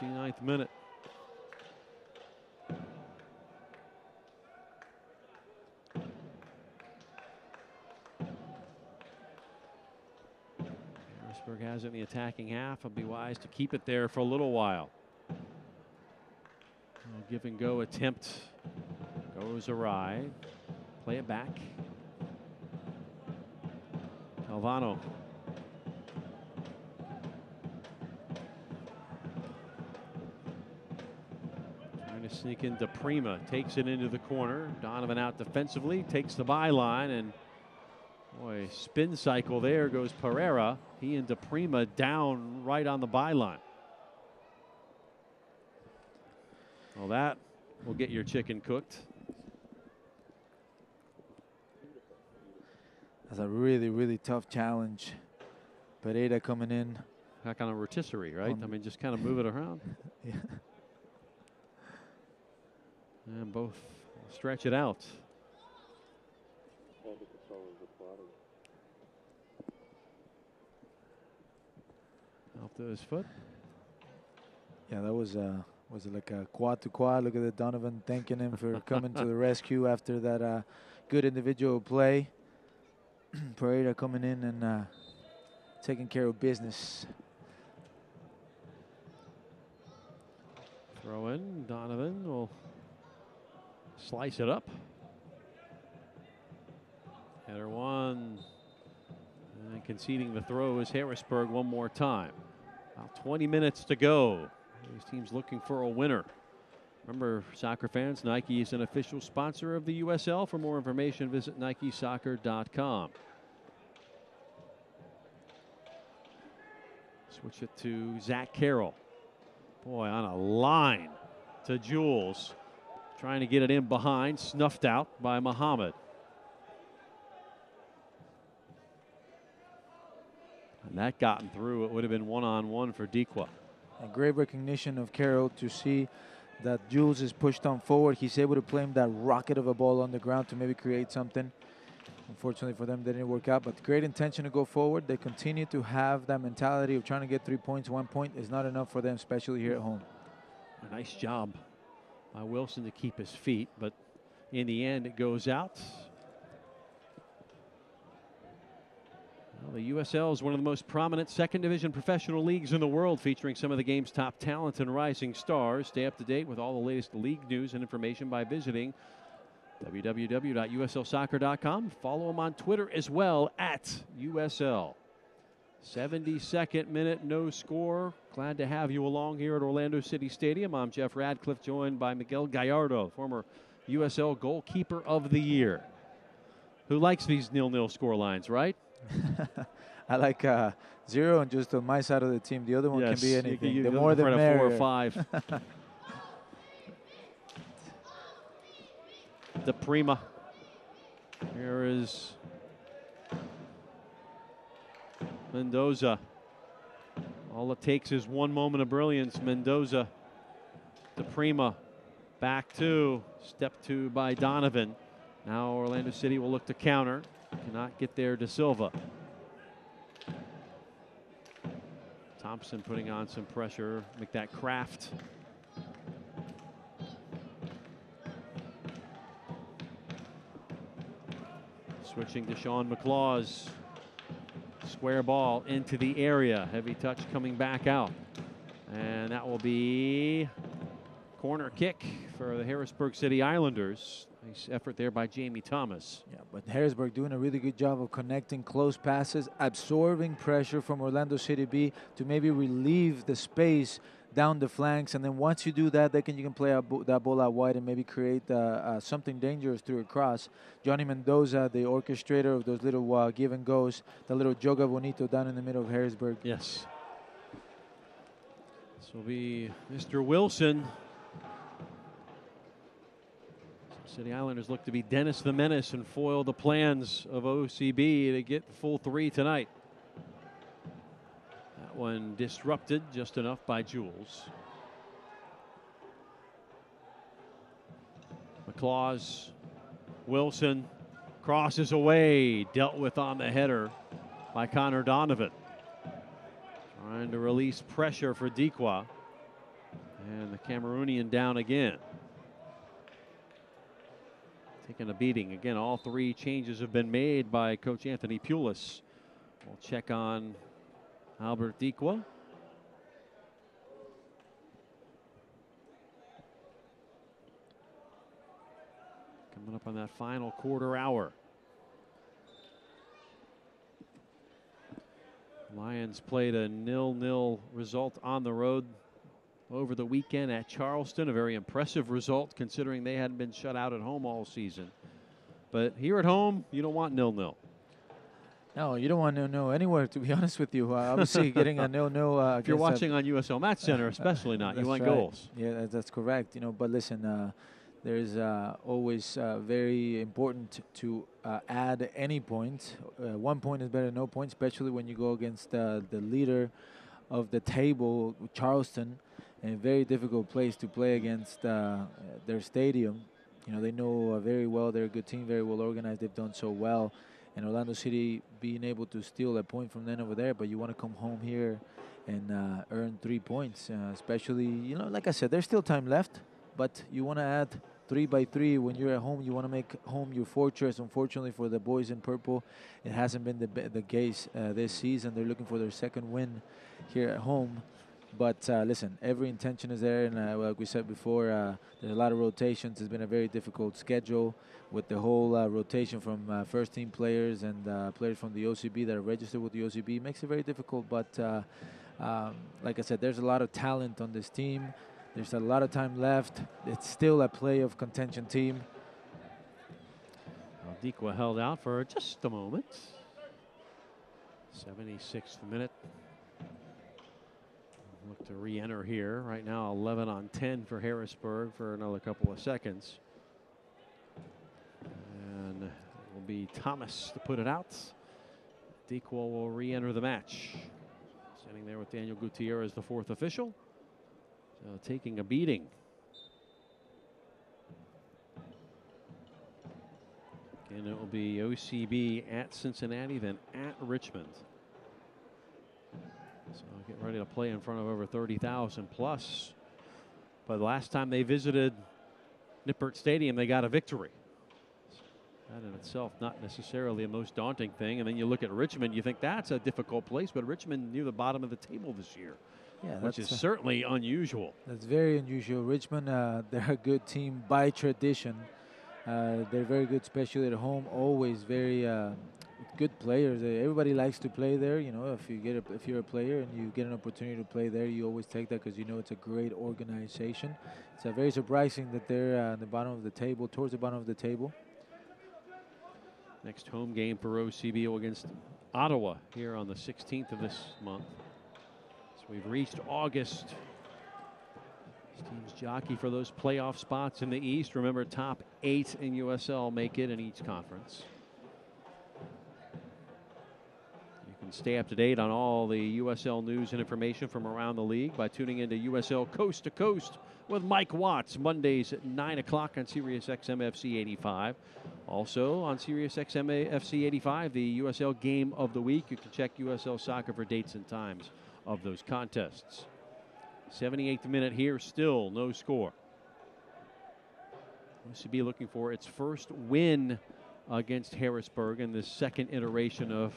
'69th minute. Harrisburg has it in the attacking half. I'll be wise to keep it there for a little while. Give and go attempt goes awry. Play it back. Calvano. Trying to sneak into Prima. Takes it into the corner. Donovan out defensively. Takes the byline, and boy, spin cycle there goes Pereira. He and DePrima down right on the byline. Well, that will get your chicken cooked. That's a really, really tough challenge. Pereira coming in. Back on a rotisserie, right? I mean, just kind of move it around. Yeah. And both stretch it out. Off to his foot. Yeah, that was it like a quad to quad? Look at the Donovan thanking him for coming to the rescue after that good individual play. Pereira coming in and taking care of business. Throw in. Donovan will slice it up. Header one. And conceding the throw is Harrisburg one more time. About 20 minutes to go. These teams looking for a winner. Remember, soccer fans, Nike is an official sponsor of the USL. For more information, visit NikeSoccer.com. Switch it to Zach Carroll. Boy, on a line to Jules. Trying to get it in behind, snuffed out by Muhammad. And that gotten through. It would have been one-on-one for Dequa. A great recognition of Carroll to see that Jules is pushed on forward. He's able to play him that rocket of a ball on the ground to maybe create something. Unfortunately for them, that didn't work out, but great intention to go forward. They continue to have that mentality of trying to get 3 points. 1 point is not enough for them, especially here at home. A nice job by Wilson to keep his feet, but in the end, it goes out. Well, The USL is one of the most prominent second division professional leagues in the world, featuring some of the game's top talent and rising stars. Stay up to date with all the latest league news and information by visiting www.uslsoccer.com. Follow them on Twitter as well at USL. 72nd minute, no score. Glad to have you along here at Orlando City Stadium. I'm Jeff Radcliffe, joined by Miguel Gallardo, former USL goalkeeper of the year. Who likes these 0-0 score lines, right? I like 0 and just on my side of the team. The other one yes, can be anything. The more the merrier. 4 or 5. De Prima. Here is Mendoza. All it takes is one moment of brilliance. Mendoza. De Prima. Back to. Step 2 by Donovan. Now Orlando City will look to counter. Cannot get there. De Silva. Thompson putting on some pressure. Make that Kraft. Switching to Sean McLaws. Square ball into the area. Heavy touch coming back out. And that will be corner kick for the Harrisburg City Islanders. Nice effort there by Jamie Thomas. Yeah, but Harrisburg doing a really good job of connecting close passes, absorbing pressure from Orlando City B to maybe relieve the space down the flanks. And then once you do that, you can play that ball out wide and maybe create something dangerous through a cross. Johnny Mendoza, the orchestrator of those little give and goes, the little joga bonito down in the middle of Harrisburg. Yes. This will be Mr. Wilson. City Islanders look to be Dennis the Menace and foil the plans of OCB to get the full 3 tonight. That one disrupted just enough by Jules. McLaws, Wilson crosses away, dealt with on the header by Connor Donovan. Trying to release pressure for Dikwa. And the Cameroonian down again. Taking a beating. Again, all 3 changes have been made by Coach Anthony Pulis. We'll check on Albert Dikwa. Coming up on that final quarter hour. Lions played a 0-0 result on the road over the weekend at Charleston. A very impressive result considering they hadn't been shut out at home all season. But here at home, you don't want 0-0. No, you don't want 0-0 anywhere, to be honest with you. Obviously, getting a 0-0. If you're watching on USL Match Center, especially not. You want goals. Yeah, that's correct. But listen, there's always very important to add any point. 1 point is better than no point, especially when you go against the leader of the table, Charleston. A very difficult place to play against their stadium. They know very well. They're a good team, very well organized. They've done so well. And Orlando City being able to steal a point from them over there, but you want to come home here and earn 3 points, especially, like I said, there's still time left, but you want to add 3 by 3 when you're at home. You want to make home your fortress. Unfortunately for the boys in purple, it hasn't been the case this season. They're looking for their 2nd win here at home. But listen, every intention is there, and like we said before, there's a lot of rotations. It's been a very difficult schedule with the whole rotation from first-team players and players from the OCB that are registered with the OCB. It makes it very difficult, but like I said, there's a lot of talent on this team. There's a lot of time left. It's still a playoff contention team. Well, Dikwa held out for just a moment. 76th minute. Look to re-enter here. Right now 11 on 10 for Harrisburg for another couple of seconds. And it will be Thomas to put it out. Dikwa will re-enter the match. Standing there with Daniel Gutierrez, the 4th official. So taking a beating. And it will be OCB at Cincinnati, then at Richmond. So get ready to play in front of over 30,000 plus. But last time they visited Nippert Stadium, they got a victory. That in itself not necessarily the most daunting thing. And then you look at Richmond, you think that's a difficult place, but Richmond near the bottom of the table this year, Yeah, which is certainly unusual. That's very unusual. Richmond, they're a good team by tradition. They're very good, especially at home. Always very good players. Everybody likes to play there. You know, if you're a player and you get an opportunity to play there, you always take that because you know it's a great organization. It's very surprising that they're at the bottom of the table, towards the bottom of the table. Next home game for OCB against Ottawa here on the 16th of this month. So we've reached August. These teams jockey for those playoff spots in the East. Remember, top 8 in USL make it in each conference. You can stay up to date on all the USL news and information from around the league by tuning into USL Coast to Coast with Mike Watts, Mondays at 9 o'clock on Sirius XM FC 85. Also on Sirius XM FC 85, the USL Game of the Week. You can check USL Soccer for dates and times of those contests. 78th minute here, still no score. OCB looking for its first win against Harrisburg in the second iteration of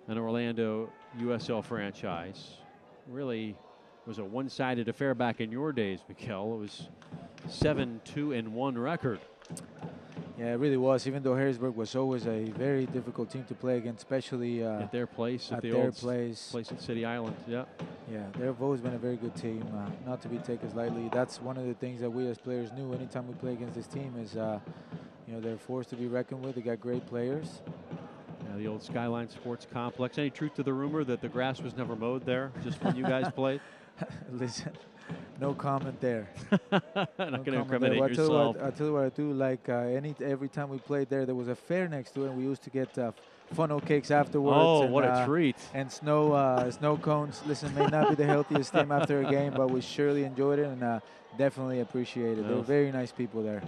an Orlando USL franchise. Really was a one-sided affair back in your days, Mikel. It was 7-2-1 record. Yeah, it really was. Even though Harrisburg was always a very difficult team to play against, especially at their place, at the their old place at City Island. Yeah. Yeah, they've always been a very good team, not to be taken lightly. That's one of the things that we as players knew. Anytime we play against this team, is you know, they're forced to be reckoned with. They got great players. Yeah, the old Skyline Sports Complex. Any truth to the rumor that the grass was never mowed there, just when you guys played? Listen, no comment there. Not going to incriminate yourself. I'll tell you what I do. Like every time we played there was a fair next to it, and we used to get funnel cakes afterwards. Oh, and, what a treat! And snow cones. Listen, may not be the healthiest team after a game, but we surely enjoyed it and definitely appreciate it. They were very nice people there.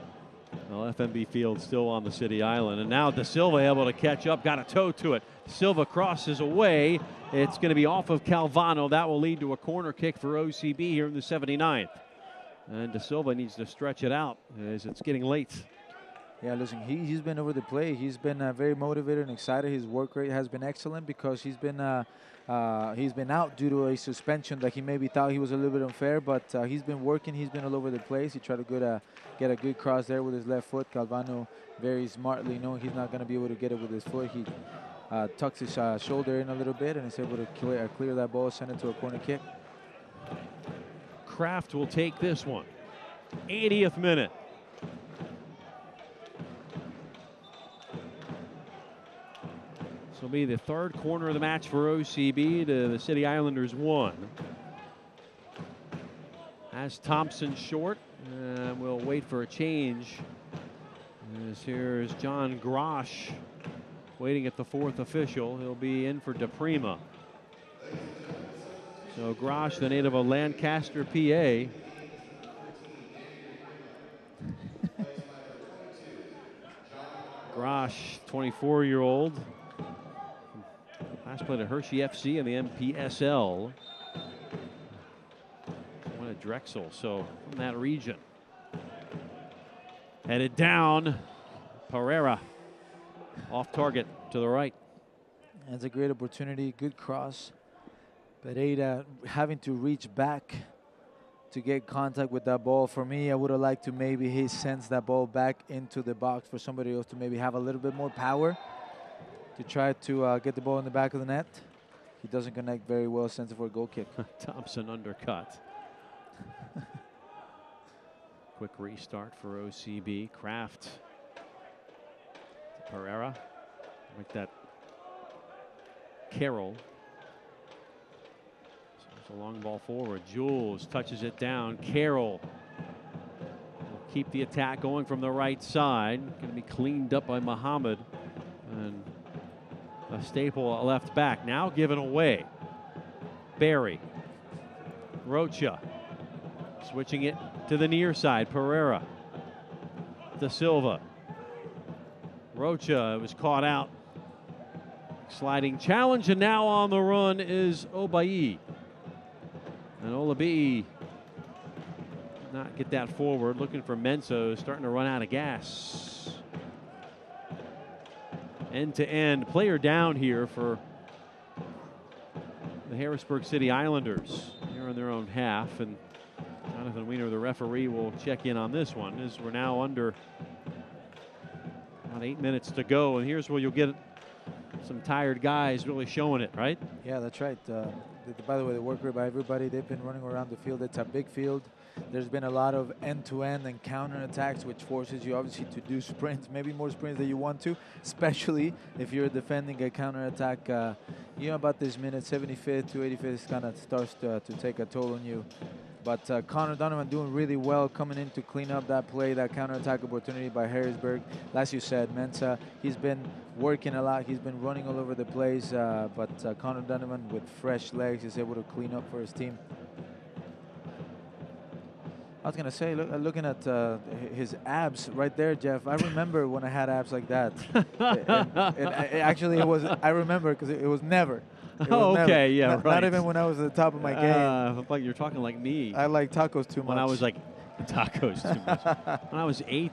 Well, FMB Field still on the City Island, and now De Silva able to catch up, got a toe to it. Silva crosses away. It's going to be off of Calvano. That will lead to a corner kick for OCB here in the 79th. And De Silva needs to stretch it out as it's getting late. Yeah, listen, he's been over the play. He's been very motivated and excited. His work rate has been excellent because he's been out due to a suspension that he maybe thought he was a little bit unfair, but he's been working. He's been all over the place. He tried to get a good cross there with his left foot. Calvano very smartly, knowing he's not going to be able to get it with his foot, he tucks his shoulder in a little bit and is able to clear that ball, send it to a corner kick. Kraft will take this one. 80th minute. This will be the third corner of the match for OCB to the City Islanders 1. As Thompson short, and we'll wait for a change. As here's John Grosh waiting at the fourth official. He'll be in for DePrima. So Grosh, the native of Lancaster, PA. Grosh, 24-year-old. Last played at Hershey FC in the MPSL. One at Drexel, so from that region. Headed down, Pereira. Off target to the right. That's a great opportunity, good cross. Pereira having to reach back to get contact with that ball. For me, I would have liked to maybe he sends that ball back into the box for somebody else to maybe have a little bit more power to try to get the ball in the back of the net. He doesn't connect very well, sends it for a goal kick. Thompson undercut. Quick restart for OCB. Kraft. Pereira. Like that. Carroll. So it's a long ball forward. Jules touches it down. Carroll will keep the attack going from the right side. Going to be cleaned up by Muhammad. And a staple left back. Now given away. Barry. Rocha. Switching it to the near side. Pereira. De Silva. Rocha was caught out. Sliding challenge, and now on the run is Obayi. And Olabi did not get that forward. Looking for Menso, starting to run out of gas. end-to-end. Player down here for the Harrisburg City Islanders. They're in their own half, and Jonathan Weiner, the referee, will check in on this one as we're now under about 8 minutes to go. And here's where you'll get some tired guys really showing it, right? Yeah, that's right. By the way, the work rate by everybody, they've been running around the field. It's a big field. There's been a lot of end-to-end and counter-attacks, which forces you obviously to do sprints, maybe more sprints than you want to, especially if you're defending a counter-attack. You know, about this minute, 75th to 85th, kind of starts to take a toll on you. But Connor Donovan doing really well, coming in to clean up that play, that counter-attack opportunity by Harrisburg. As you said, Mensah, he's been working a lot. He's been running all over the place. But Connor Donovan, with fresh legs, is able to clean up for his team. I was going to say, looking at his abs right there, Jeff, I remember when I had abs like that. Actually, I remember because it was never. Oh, okay, yeah, right. Not even when I was at the top of my game. Like you're talking like me. I like tacos too much. When I was like, tacos too much. When I was 8.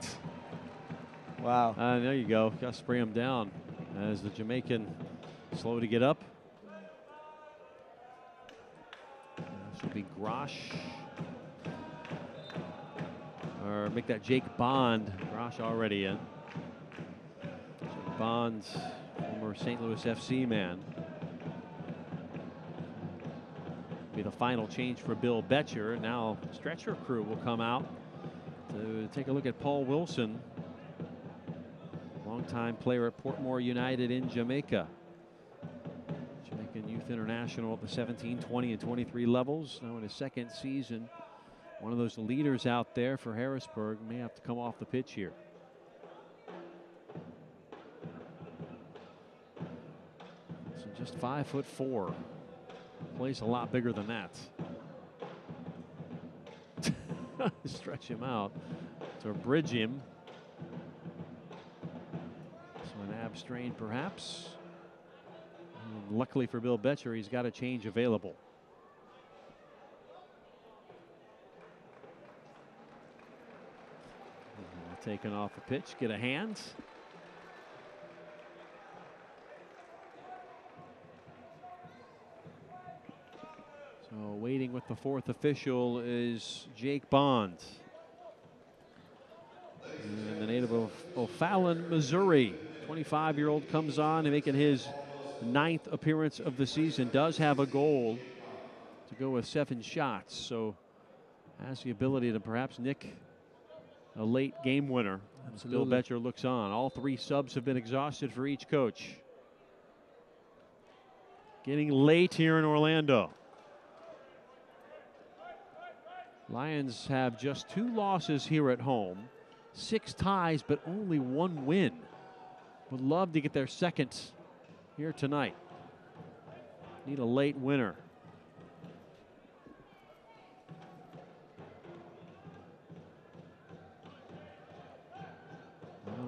Wow. There you go. Got to spray him down as the Jamaican slow to get up. This will be Grosh. Or make that Jake Bond. Grosh already in. Jake Bond, former St. Louis FC man. Be the final change for Bill Betcher. Now stretcher crew will come out to take a look at Paul Wilson, longtime player at Portmore United in Jamaica. Jamaican Youth International at the 17, 20, and 23 levels. Now in his second season. One of those leaders out there for Harrisburg may have to come off the pitch here. So just 5'4". Plays a lot bigger than that. Stretch him out to bridge him. So an ab strain perhaps. And luckily for Bill Betcher, he's got a change available. Taken off the pitch, get a hand. So waiting with the fourth official is Jake Bond. And the native of O'Fallon, Missouri. 25-year-old comes on and making his 9th appearance of the season. Does have a goal to go with 7 shots. So has the ability to perhaps nick a late game winner. Bill Betcher looks on. All 3 subs have been exhausted for each coach. Getting late here in Orlando. Lions have just 2 losses here at home, 6 ties, but only 1 win. Would love to get their 2nd here tonight. Need a late winner.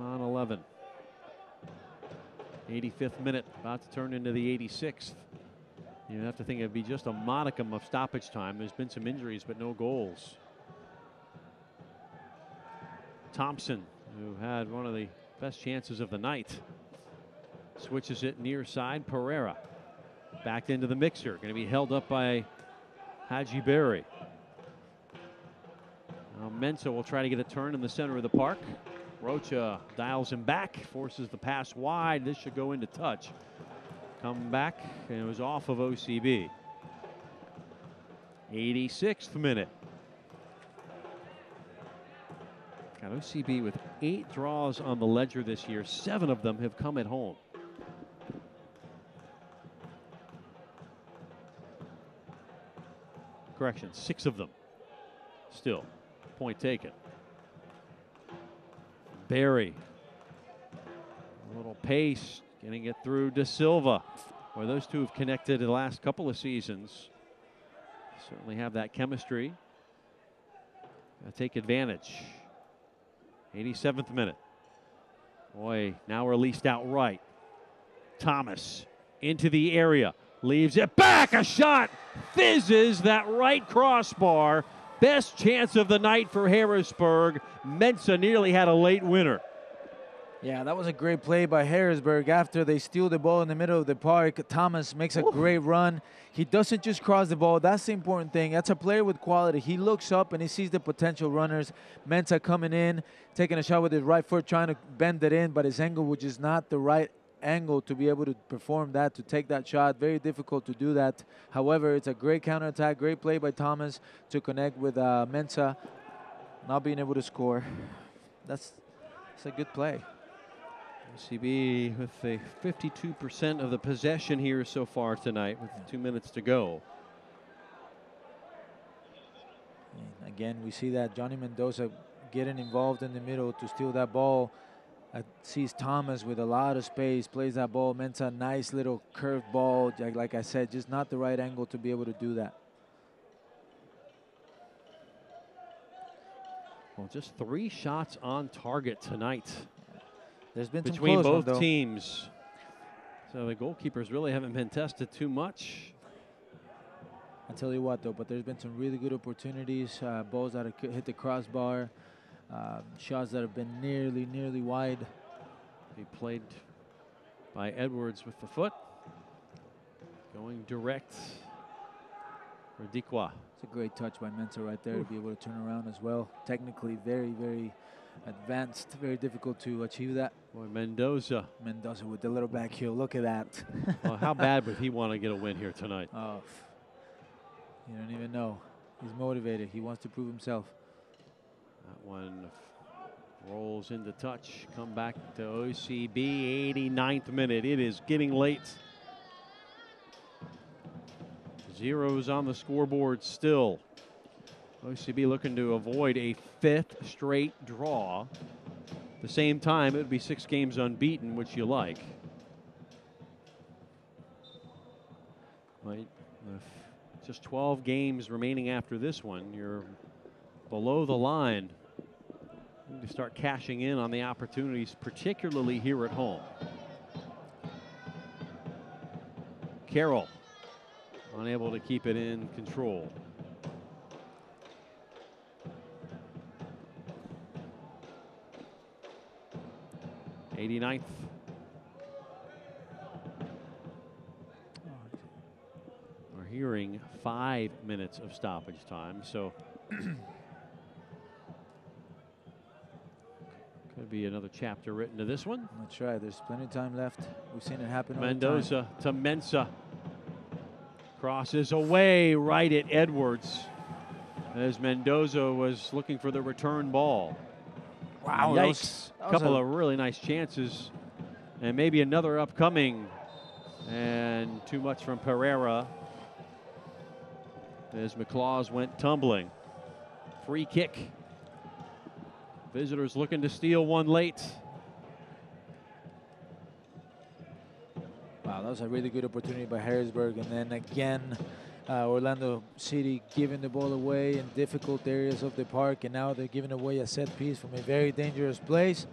On 11. 85th minute, about to turn into the 86th. You have to think it'd be just a modicum of stoppage time. There's been some injuries, but no goals. Thompson, who had one of the best chances of the night, switches it near side. Pereira back into the mixer. Going to be held up by Haji Berry. Now Mensah will try to get a turn in the center of the park. Rocha dials him back, forces the pass wide. This should go into touch. Come back, and it was off of OCB. 86th minute. Got OCB with 8 draws on the ledger this year. 7 of them have come at home. Correction, 6 of them. Still, point taken. Barry. A little pace, getting it through De Silva, where those two have connected in the last couple of seasons. Certainly have that chemistry. Take advantage. 87th minute. Boy, now released outright. Thomas into the area. Leaves it back. A shot. Fizzes that right crossbar. Best chance of the night for Harrisburg. Mensah nearly had a late winner. Yeah, that was a great play by Harrisburg. After they steal the ball in the middle of the park, Thomas makes a great run. He doesn't just cross the ball. That's the important thing. That's a player with quality. He looks up and he sees the potential runners. Mensah coming in, taking a shot with his right foot, trying to bend it in, but his angle was just not the right angle to be able to perform that, to take that shot. Very difficult to do that. However, it's a great counterattack, great play by Thomas to connect with Mensah, not being able to score. That's a good play. UCB with a 52% of the possession here so far tonight with 2 minutes to go. And again, we see that Johnny Mendoza getting involved in the middle to steal that ball. Sees Thomas with a lot of space, plays that ball. Mensah, nice little curved ball. Like I said, just not the right angle to be able to do that. Well, just 3 shots on target tonight. There's been between some both teams. So the goalkeepers really haven't been tested too much. I tell you what, though, but there's been some really good opportunities. Balls that have hit the crossbar. Shots that have been nearly wide. He played by Edwards with the foot. Going direct for Dikwa. It's a great touch by Mensah right there to be able to turn around as well. Technically very advanced, very difficult to achieve that. Boy, Mendoza with the little back heel. Look at that. Well, how bad would he want to get a win here tonight? Oh, you don't even know. He's motivated. He wants to prove himself. That one rolls into touch. Come back to OCB, 89th minute. It is getting late. Zeros on the scoreboard still. OCB looking to avoid a 5th straight draw. At the same time, it would be 6 games unbeaten, which you like. Right. Just 12 games remaining after this one. You're below the line. You need to start cashing in on the opportunities, particularly here at home. Carroll unable to keep it in control. '89th. We're hearing 5 minutes of stoppage time, so could be another chapter written to this one. That's right. There's plenty of time left. We've seen it happen. Mendoza to Mensah. Crosses away right at Edwards as Mendoza was looking for the return ball. Wow. Yikes. A couple of really nice chances. And maybe another upcoming. And too much from Pereira as McClaws went tumbling. Free kick. Visitors looking to steal one late. Wow, that was a really good opportunity by Harrisburg. And then again, Orlando City giving the ball away in difficult areas of the park. And now they're giving away a set piece from a very dangerous place.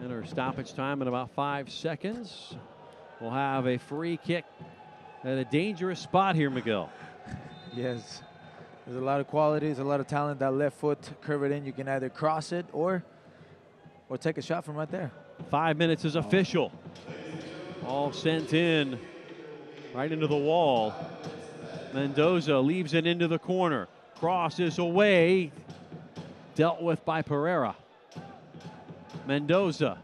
Enter stoppage time in about 5 seconds. We'll have a free kick at a dangerous spot here, Miguel. Yes. There's a lot of qualities, a lot of talent. That left foot, curve it in. You can either cross it or take a shot from right there. 5 minutes is official. All sent in right into the wall. Mendoza leaves it into the corner. Crosses away. Dealt with by Pereira. Mendoza.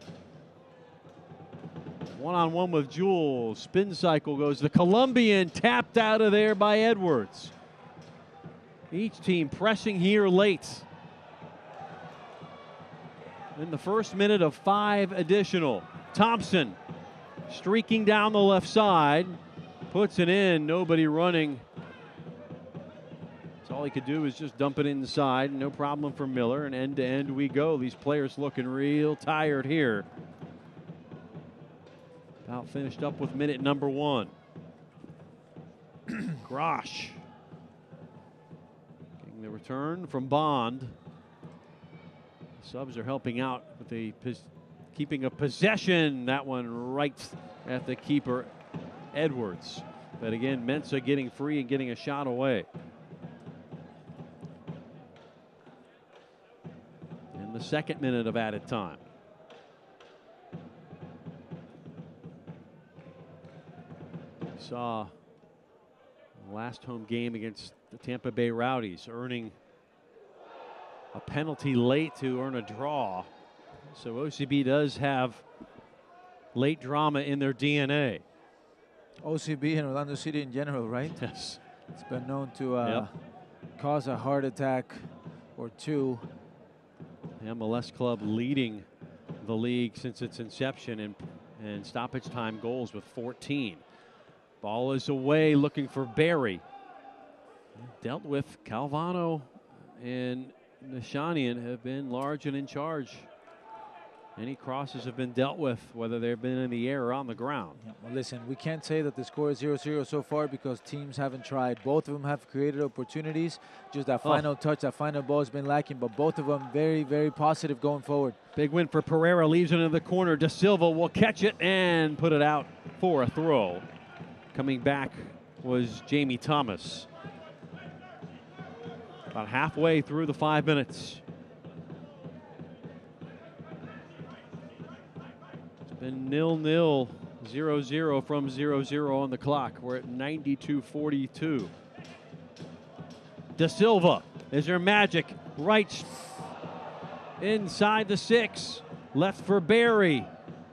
One-on-one with Jules. Spin cycle goes. The Colombian tapped out of there by Edwards. Each team pressing here late. In the first minute of 5 additional. Thompson streaking down the left side. Puts it in. Nobody running. So all he could do is just dump it inside. No problem for Miller. And end to end we go. These players looking real tired here. About finished up with minute number 1. Grosh. Getting the return from Bond. Subs are helping out with the keeping of possession. That one right at the keeper, Edwards. But again, Mensah getting free and getting a shot away. second minute of added time. Saw the last home game against the Tampa Bay Rowdies, earning a penalty late to earn a draw. So OCB does have late drama in their DNA. OCB and Orlando City in general, right? Yes. It's been known to cause a heart attack or two. The MLS club leading the league since its inception in stoppage time goals with 14. Ball is away, looking for Barry. Dealt with. Calvano and Nishanian have been large and in charge. Any crosses have been dealt with, whether they've been in the air or on the ground. Yeah, well, listen, we can't say that the score is 0-0 so far because teams haven't tried. Both of them have created opportunities. Just that final touch, that final ball has been lacking, but both of them very, very positive going forward. Big win for Pereira, leaves it into the corner. De Silva will catch it and put it out for a throw. Coming back was Jamie Thomas. About halfway through the 5 minutes. Been 0-0, 0-0 from 0-0 on the clock. We're at 92-42. De Silva, is there magic? Right inside the 6. Left for Barry.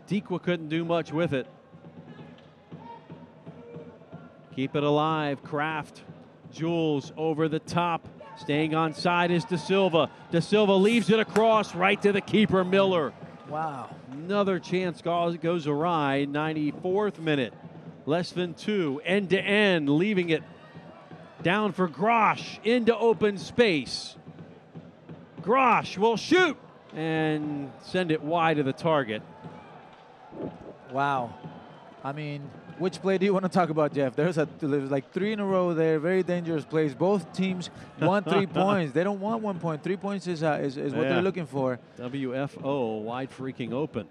Dequa couldn't do much with it. Keep it alive. Kraft. Jules over the top. Staying on side is De Silva. De Silva leaves it across right to the keeper, Miller. Wow. Another chance goes awry. 94th minute. Less than 2. End to end. Leaving it down for Grosh. Into open space. Grosh will shoot and send it wide of the target. Wow. I mean, which play do you want to talk about, Jeff? There's like 3 in a row there. Very dangerous plays. Both teams want 3 points. They don't want 1 point. 3 points is what they're looking for. WFO wide freaking open.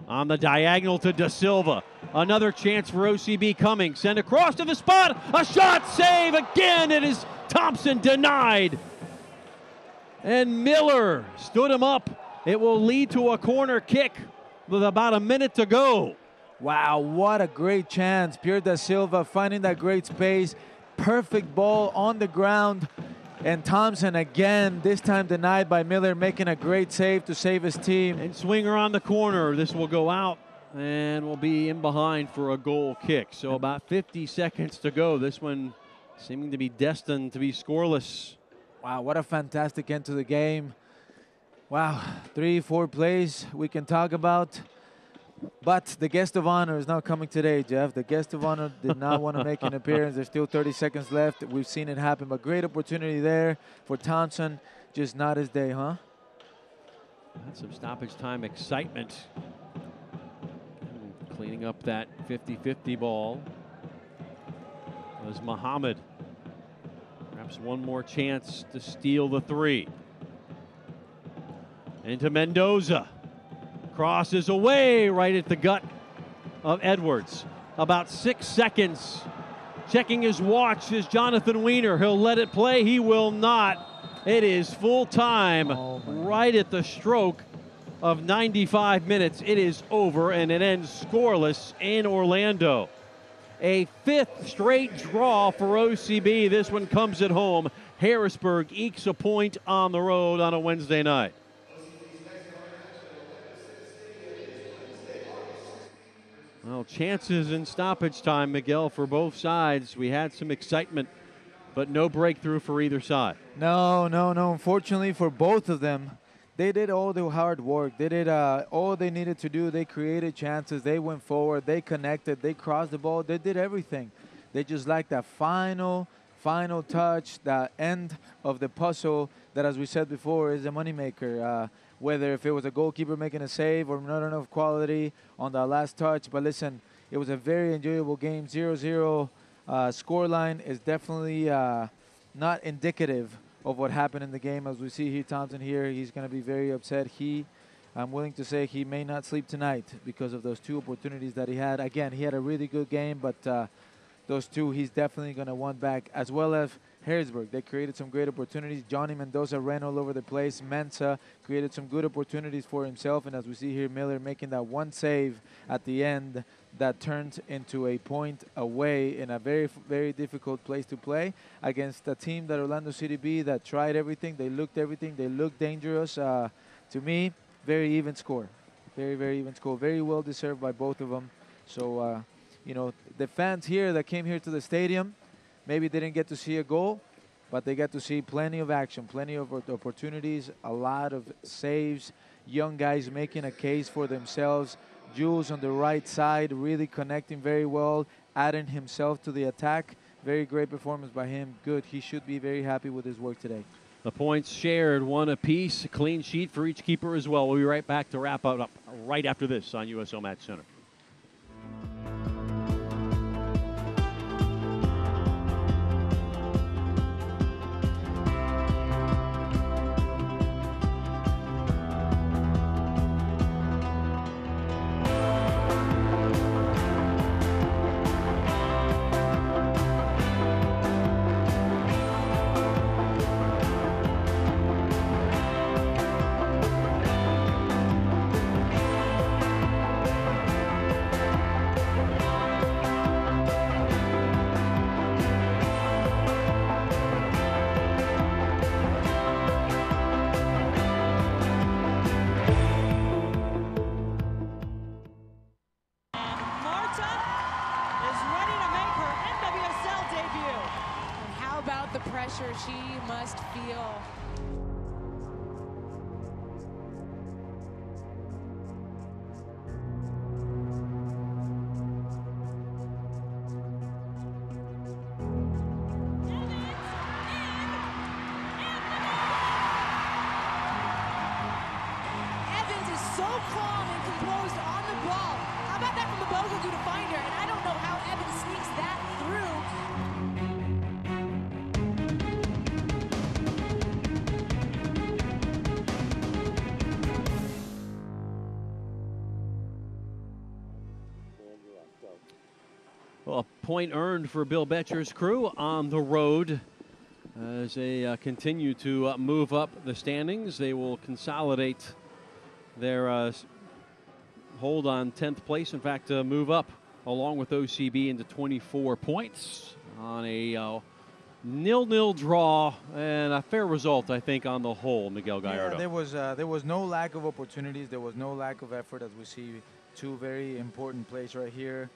On the diagonal to De Silva. Another chance for OCB coming. Send across to the spot. A shot, save again. It is Thompson denied. And Miller stood him up. It will lead to a corner kick with about a minute to go. Wow, what a great chance. Pierre De Silva finding that great space. Perfect ball on the ground. And Thompson again, this time denied by Miller, making a great save to save his team. And swinger on the corner. This will go out and will be in behind for a goal kick. So about 50 seconds to go. This one seeming to be destined to be scoreless. Wow, what a fantastic end to the game. Wow, 3-4 plays we can talk about. But the guest of honor is not coming today, Jeff. The guest of honor did not want to make an appearance. There's still 30 seconds left. We've seen it happen, but great opportunity there for Thompson. Just not his day, huh? That's some stoppage time excitement. Cleaning up that 50-50 ball was Muhammad. Perhaps one more chance to steal the 3. Into Mendoza. Crosses away right at the gut of Edwards. About 6 seconds. Checking his watch is Jonathan Weiner. He'll let it play. He will not. It is full time right at the stroke of 95 minutes. It is over and it ends scoreless in Orlando. A 5th straight draw for OCB. This one comes at home. Harrisburg ekes a point on the road on a Wednesday night. Well, chances in stoppage time, Miguel, for both sides. We had some excitement, but no breakthrough for either side. No. Unfortunately for both of them, they did all the hard work. They did all they needed to do. They created chances. They went forward. They connected. They crossed the ball. They did everything. They just lacked that final touch, that end of the puzzle that, as we said before, is a moneymaker. Whether if it was a goalkeeper making a save or not enough quality on that last touch. But listen, it was a very enjoyable game. 0-0 scoreline is definitely not indicative of what happened in the game. As we see here, Thompson here, he's going to be very upset. I'm willing to say he may not sleep tonight because of those 2 opportunities that he had. Again, he had a really good game, but those 2 he's definitely going to want back, as well as Harrisburg. They created some great opportunities. Johnny Mendoza ran all over the place. Mensa created some good opportunities for himself. And as we see here, Miller making that one save at the end that turned into a point away in a very, very difficult place to play against a team that Orlando City B that tried everything. They looked everything. They looked dangerous. To me, very even score. Very, very even score. Very well deserved by both of them. So, you know, the fans here that came here to the stadium maybe didn't get to see a goal, but they got to see plenty of action, plenty of opportunities, a lot of saves, young guys making a case for themselves. Jules on the right side really connecting very well, adding himself to the attack. Very great performance by him. Good. He should be very happy with his work today. The points shared, one apiece, a clean sheet for each keeper as well. We'll be right back to wrap up right after this on USL Match Center. She must feel. Evans is so calm and composed on the ball. How about that from the Bogadu to find her? And I don't know how Evans sneaks that through. Well, a point earned for Bill Betcher's crew on the road as they continue to move up the standings. They will consolidate their hold on 10th place. In fact, move up along with OCB into 24 points on a 0-0 draw and a fair result, I think, on the whole, Miguel Gallardo. Yeah, there was no lack of opportunities. There was no lack of effort, as we see two very important plays right here.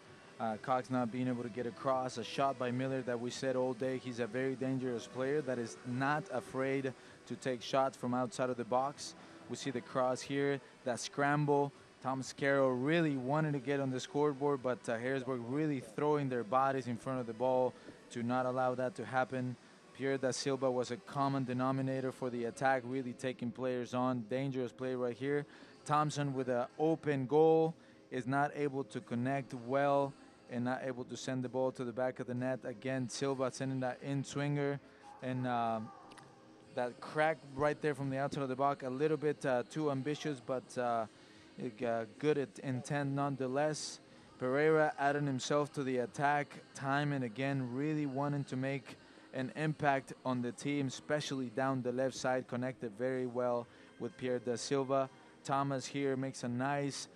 Cox not being able to get across, a shot by Miller that we said all day. He's a very dangerous player that is not afraid to take shots from outside of the box. We see the cross here, that scramble. Thomas Carroll really wanted to get on the scoreboard, but Harrisburg really throwing their bodies in front of the ball to not allow that to happen. Pierre De Silva was a common denominator for the attack, really taking players on. Dangerous play right here. Thompson with an open goal is not able to connect well and not able to send the ball to the back of the net. Again, Silva sending that in-swinger. And that crack right there from the outside of the box, a little bit too ambitious, but good at intent nonetheless. Pereira adding himself to the attack time and again, really wanting to make an impact on the team, especially down the left side, connected very well with Pierre De Silva. Thomas here makes a nice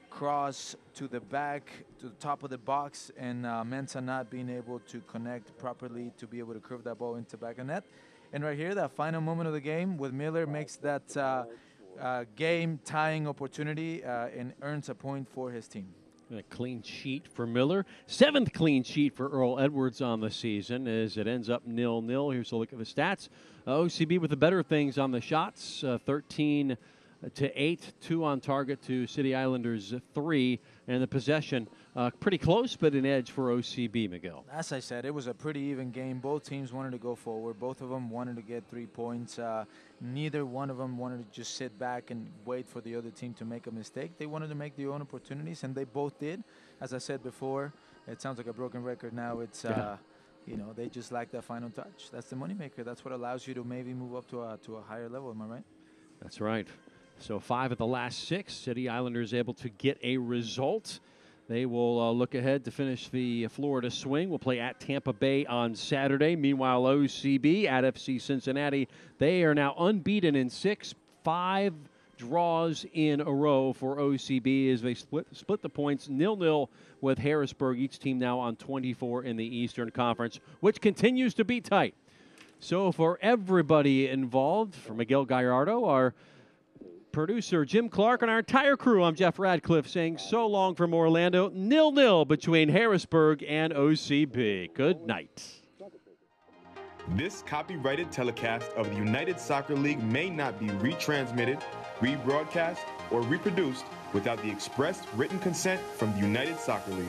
cross to the back, to the top of the box, and Mensa not being able to connect properly to be able to curve that ball into back of net. And right here, that final moment of the game with Miller makes that game-tying opportunity and earns a point for his team. A clean sheet for Miller. 7th clean sheet for Earl Edwards on the season as it ends up 0-0. Here's a look at the stats. OCB with the better things on the shots, 13 to 8, 2 on target to City Islanders 3, and the possession pretty close, but an edge for OCB, Miguel. As I said, it was a pretty even game. Both teams wanted to go forward. Both of them wanted to get 3 points. Neither one of them wanted to just sit back and wait for the other team to make a mistake. They wanted to make their own opportunities, and they both did. As I said before, it sounds like a broken record now. It's you know, they just lack that final touch. That's the moneymaker. That's what allows you to maybe move up to a higher level. Am I right? That's right. So 5 of the last 6, City Islanders able to get a result. They will look ahead to finish the Florida swing. We'll play at Tampa Bay on Saturday. Meanwhile, OCB at FC Cincinnati, they are now unbeaten in 6, 5 draws in a row for OCB as they split the points 0-0 with Harrisburg. Each team now on 24 in the Eastern Conference, which continues to be tight. So for everybody involved, for Miguel Gallardo, our producer Jim Clark, and our entire crew, I'm Jeff Radcliffe saying so long from Orlando. 0-0 between Harrisburg and OCB. Good night. This copyrighted telecast of the United Soccer League may not be retransmitted, rebroadcast, or reproduced without the express written consent from the United Soccer League.